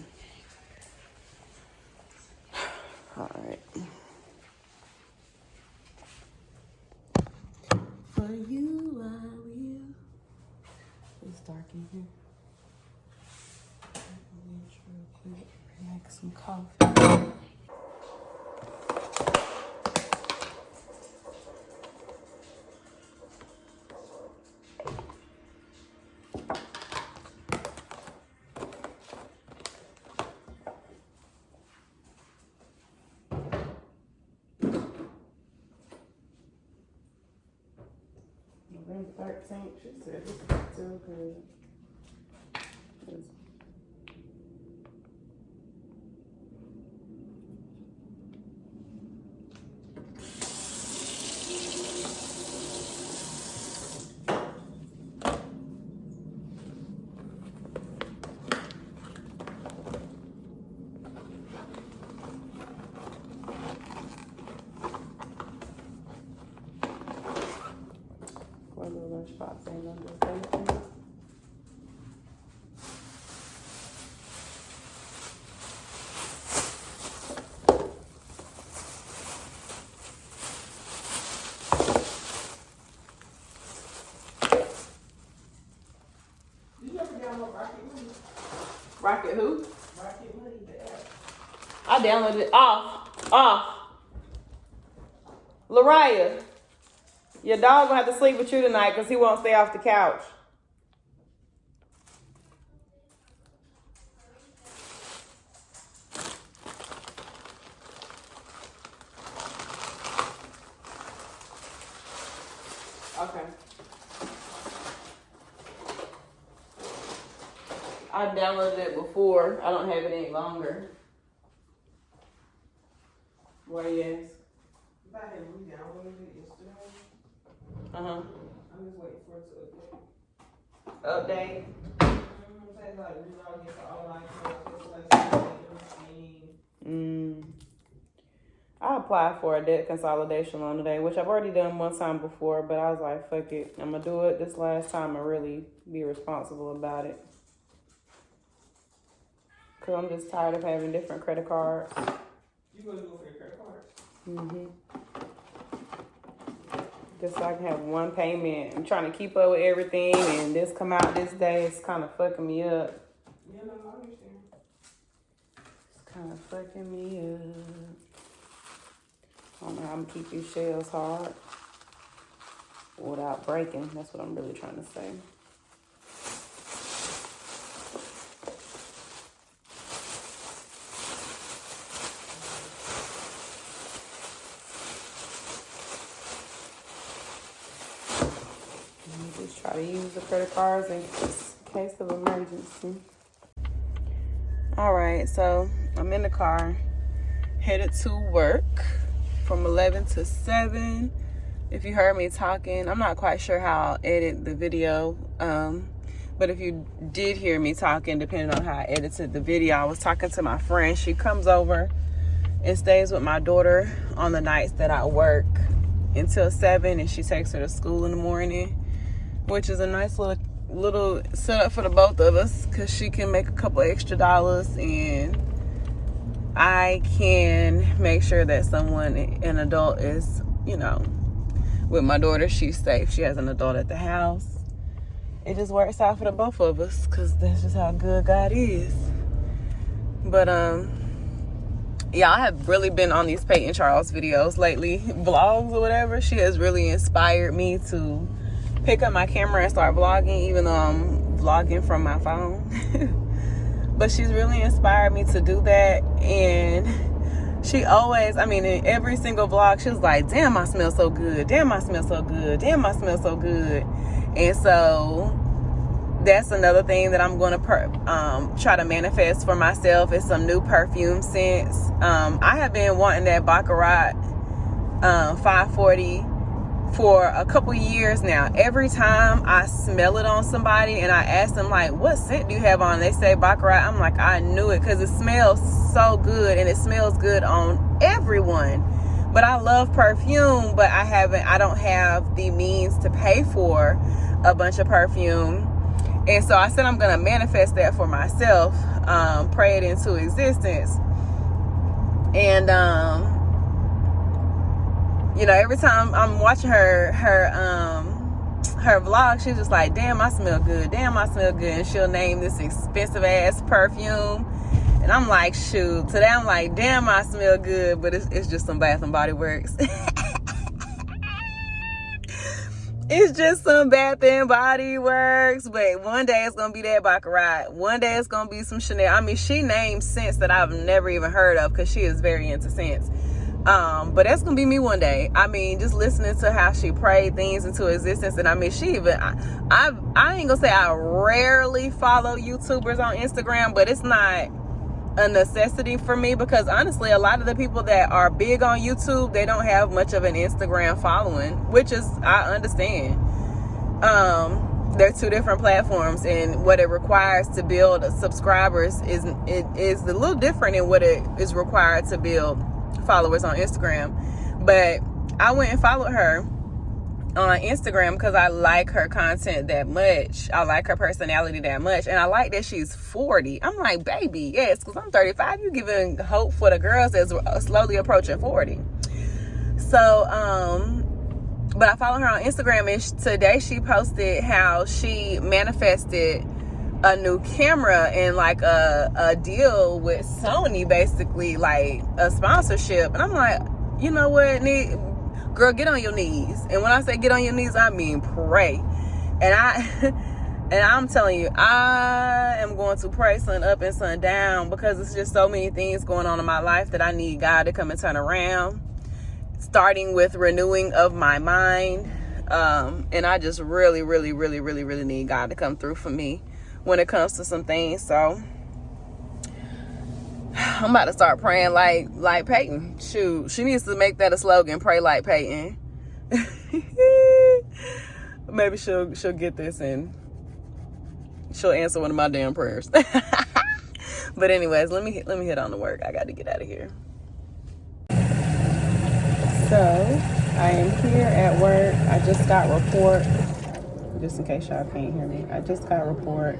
All right. For you, I will. It's dark in here. Real quick. Make some coffee. November 13th, she said it's still good. One little lunchbox ain't gonna do anything. You ever download Rocket Money? Rocket who? Rocket Money, the app. I downloaded it. Off. Lariah, your dog gonna have to sleep with you tonight because he won't stay off the couch. Okay. I downloaded it before. I don't have it any longer. Why yes? I had re-downloaded it yesterday. Uh-huh. I'm just waiting for it to Update. update. Say like relog into all like I applied for a debt consolidation loan today, which I've already done one time before, but I was like, fuck it. I'm gonna do it this last time and really be responsible about it. Cause I'm just tired of having different credit cards. You gonna do it for your credit cards? Mm-hmm. Just so I can have one payment. I'm trying to keep up with everything, and this come out this day. It's kind of fucking me up. Yeah, no, I understand. It's kind of fucking me up. I don't know how I'm gonna keep these shells hard without breaking. That's what I'm really trying to say. Just try to use the credit cards in case of emergency. All right, so I'm in the car, headed to work from 11 to 7. If you heard me talking, I'm not quite sure how I'll edit the video, but if you did hear me talking, depending on how I edited the video, I was talking to my friend. She comes over and stays with my daughter on the nights that I work until 7, and she takes her to school in the morning, which is a nice little setup for the both of us, because she can make a couple extra dollars and I can make sure that an adult is, with my daughter. She's safe. She has an adult at the house. It just works out for the both of us, because that's just how good God is. But yeah, I have really been on these Peyton Charles videos lately, vlogs or whatever. She has really inspired me to pick up my camera and start vlogging, even though I'm vlogging from my phone. But she's really inspired me to do that. And she always, in every single vlog, she was like, damn, I smell so good. Damn, I smell so good. Damn, I smell so good. And so that's another thing that I'm going to try to manifest for myself, is some new perfume scents. I have been wanting that Baccarat 540 for a couple years now. Every time I smell it on somebody and I ask them, like, what scent do you have on? They say Baccarat. I'm like, I knew it, because it smells so good, and it smells good on everyone. But I love perfume, but I don't have the means to pay for a bunch of perfume. And so I said I'm gonna manifest that for myself, pray it into existence. And every time I'm watching her vlog, she's just like, damn, I smell good. Damn, I smell good. And she'll name this expensive ass perfume. And I'm like, shoot. Today I'm like, damn, I smell good. But it's just some Bath and Body Works. It's just some Bath and Body Works. But one day it's going to be that Baccarat. One day it's going to be some Chanel. She names scents that I've never even heard of, because she is very into scents. But that's gonna be me one day. Just listening to how she prayed things into existence. And she even, I ain't gonna say I rarely follow YouTubers on Instagram, but it's not a necessity for me, because honestly, a lot of the people that are big on YouTube, they don't have much of an Instagram following, which is, I understand. They're two different platforms, and what it requires to build subscribers is a little different than what it is required to build followers on Instagram. But I went and followed her on Instagram because I like her content that much. I like her personality that much, and I like that she's 40. I'm like, baby, yes, because I'm 35. You giving hope for the girls that's slowly approaching 40. So but I follow her on Instagram, and today she posted how she manifested a new camera and like a deal with Sony, basically like a sponsorship. And I'm like, you know what, girl, get on your knees. And when I say get on your knees, I mean pray. And I'm telling you, I am going to pray sun up and sun down, because it's just so many things going on in my life that I need God to come and turn around, starting with renewing of my mind. And I just really, really, really, really, really need God to come through for me when it comes to some things. So I'm about to start praying like Peyton. Shoot, she needs to make that a slogan, pray like Peyton. Maybe she'll get this and she'll answer one of my damn prayers. But anyways, let me head on to work. I got to get out of here. So I am here at work. I just got report, just in case y'all can't hear me. I just got report.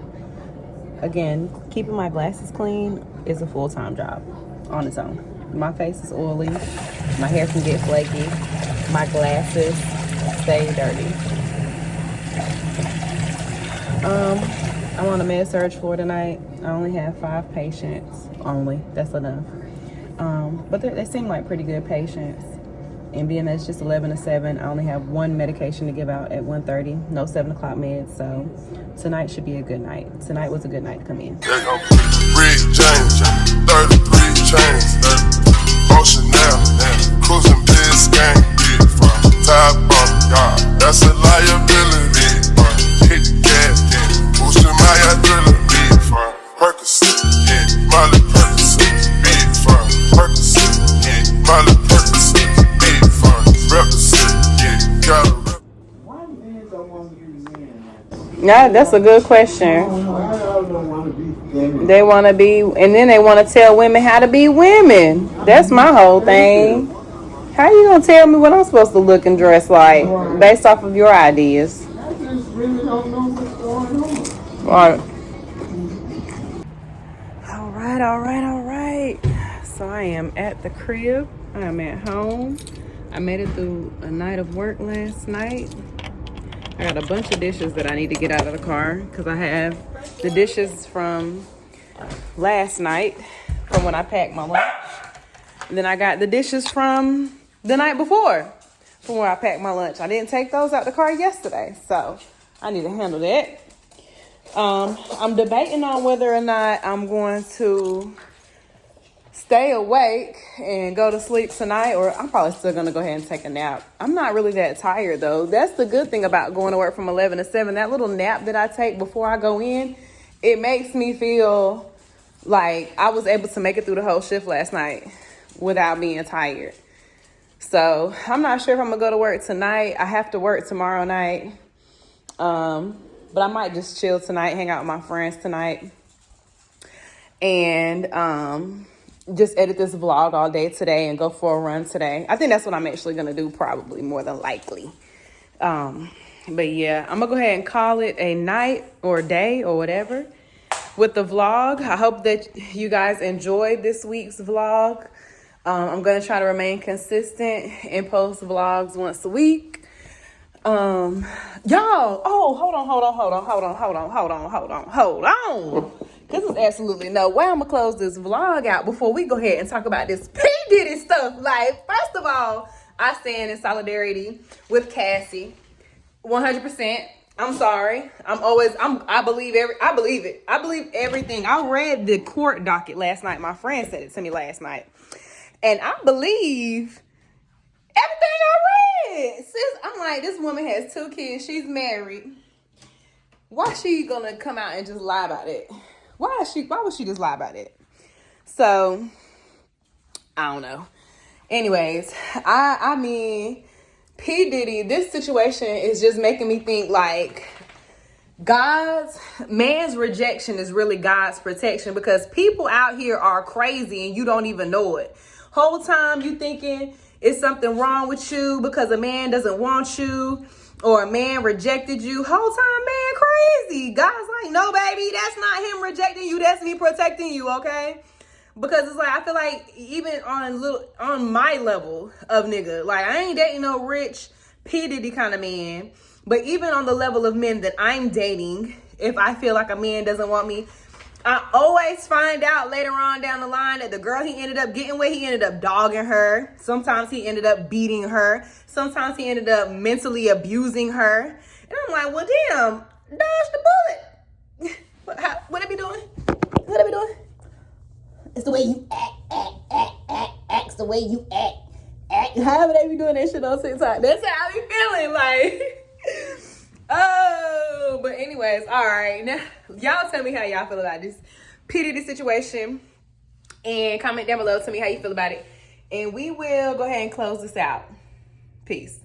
Again, keeping my glasses clean is a full-time job on its own. My face is oily. My hair can get flaky. My glasses stay dirty. I'm on a med surge floor tonight. I only have 5 patients. Only. That's enough. But they seem like pretty good patients. And being that it's just 11 to 7, I only have 1 medication to give out at 1:30. No 7 o'clock meds. So tonight should be a good night. Tonight was a good night to come in. Rick James, 33 chains, Ocean now, cruising Biscayne, top on God, that's a liability. Hit the gas, boosting my adrenaline, Percocet, Molly Percocet, big fun, Percocet, Molly Percocet, big fun, represent, gotta represent. Why men don't want to use men? Yeah, that's a good question. Why y'all don't want to be women? They want to be, and then they want to tell women how to be women. That's my whole thing. How you gonna tell me what I'm supposed to look and dress like based off of your ideas? I just really don't know what's going on. Right. All right. So I am at the crib. I am at home. I made it through a night of work last night. I got a bunch of dishes that I need to get out of the car, because I have the dishes from last night, from when I packed my lunch. And then I got the dishes from the night before, from where I packed my lunch. I didn't take those out the car yesterday, so I need to handle that. I'm debating on whether or not I'm going to stay awake and go to sleep tonight, or I'm probably still going to go ahead and take a nap. I'm not really that tired, though. That's the good thing about going to work from 11 to 7. That little nap that I take before I go in, it makes me feel like I was able to make it through the whole shift last night without being tired. So I'm not sure if I'm going to go to work tonight. I have to work tomorrow night. But I might just chill tonight, hang out with my friends tonight, and just edit this vlog all day today and go for a run today. I think that's what I'm actually going to do, probably, more than likely. But yeah, I'm going to go ahead and call it a night or a day or whatever with the vlog. I hope that you guys enjoyed this week's vlog. I'm going to try to remain consistent and post vlogs once a week. Y'all, hold on. Cause there's absolutely no way I'm gonna close this vlog out before we go ahead and talk about this P. Diddy stuff. Like, first of all, I stand in solidarity with Cassie, 100%. I'm sorry. I believe it. I believe everything. I read the court docket last night. My friend said it to me last night, and I believe everything I read. Sis, I'm like, this woman has 2 kids. She's married. Why is she gonna come out and just lie about it? Why would she just lie about it? So, I don't know. Anyways, I mean, P. Diddy, this situation is just making me think like man's rejection is really God's protection, because people out here are crazy and you don't even know it. Whole time you thinking it's something wrong with you because a man doesn't want you or a man rejected you. Whole time, man, crazy. God's like, no, baby, that's not him rejecting you. That's me protecting you, okay? Because it's like, I feel like even on my level of nigga, like I ain't dating no rich P. Diddy kind of man, but even on the level of men that I'm dating, if I feel like a man doesn't want me. I always find out later on down the line that the girl he ended up getting with, he ended up dogging her. Sometimes he ended up beating her. Sometimes he ended up mentally abusing her. And I'm like, well, damn, dodge the bullet. What I be doing? What I be doing? It's the way you act. It's the way you act. However they be doing that shit on TikTok. That's how I be feeling, like. Oh, but anyways, all right. Now, y'all tell me how y'all feel about this pity situation. And comment down below. Tell me how you feel about it. And we will go ahead and close this out. Peace.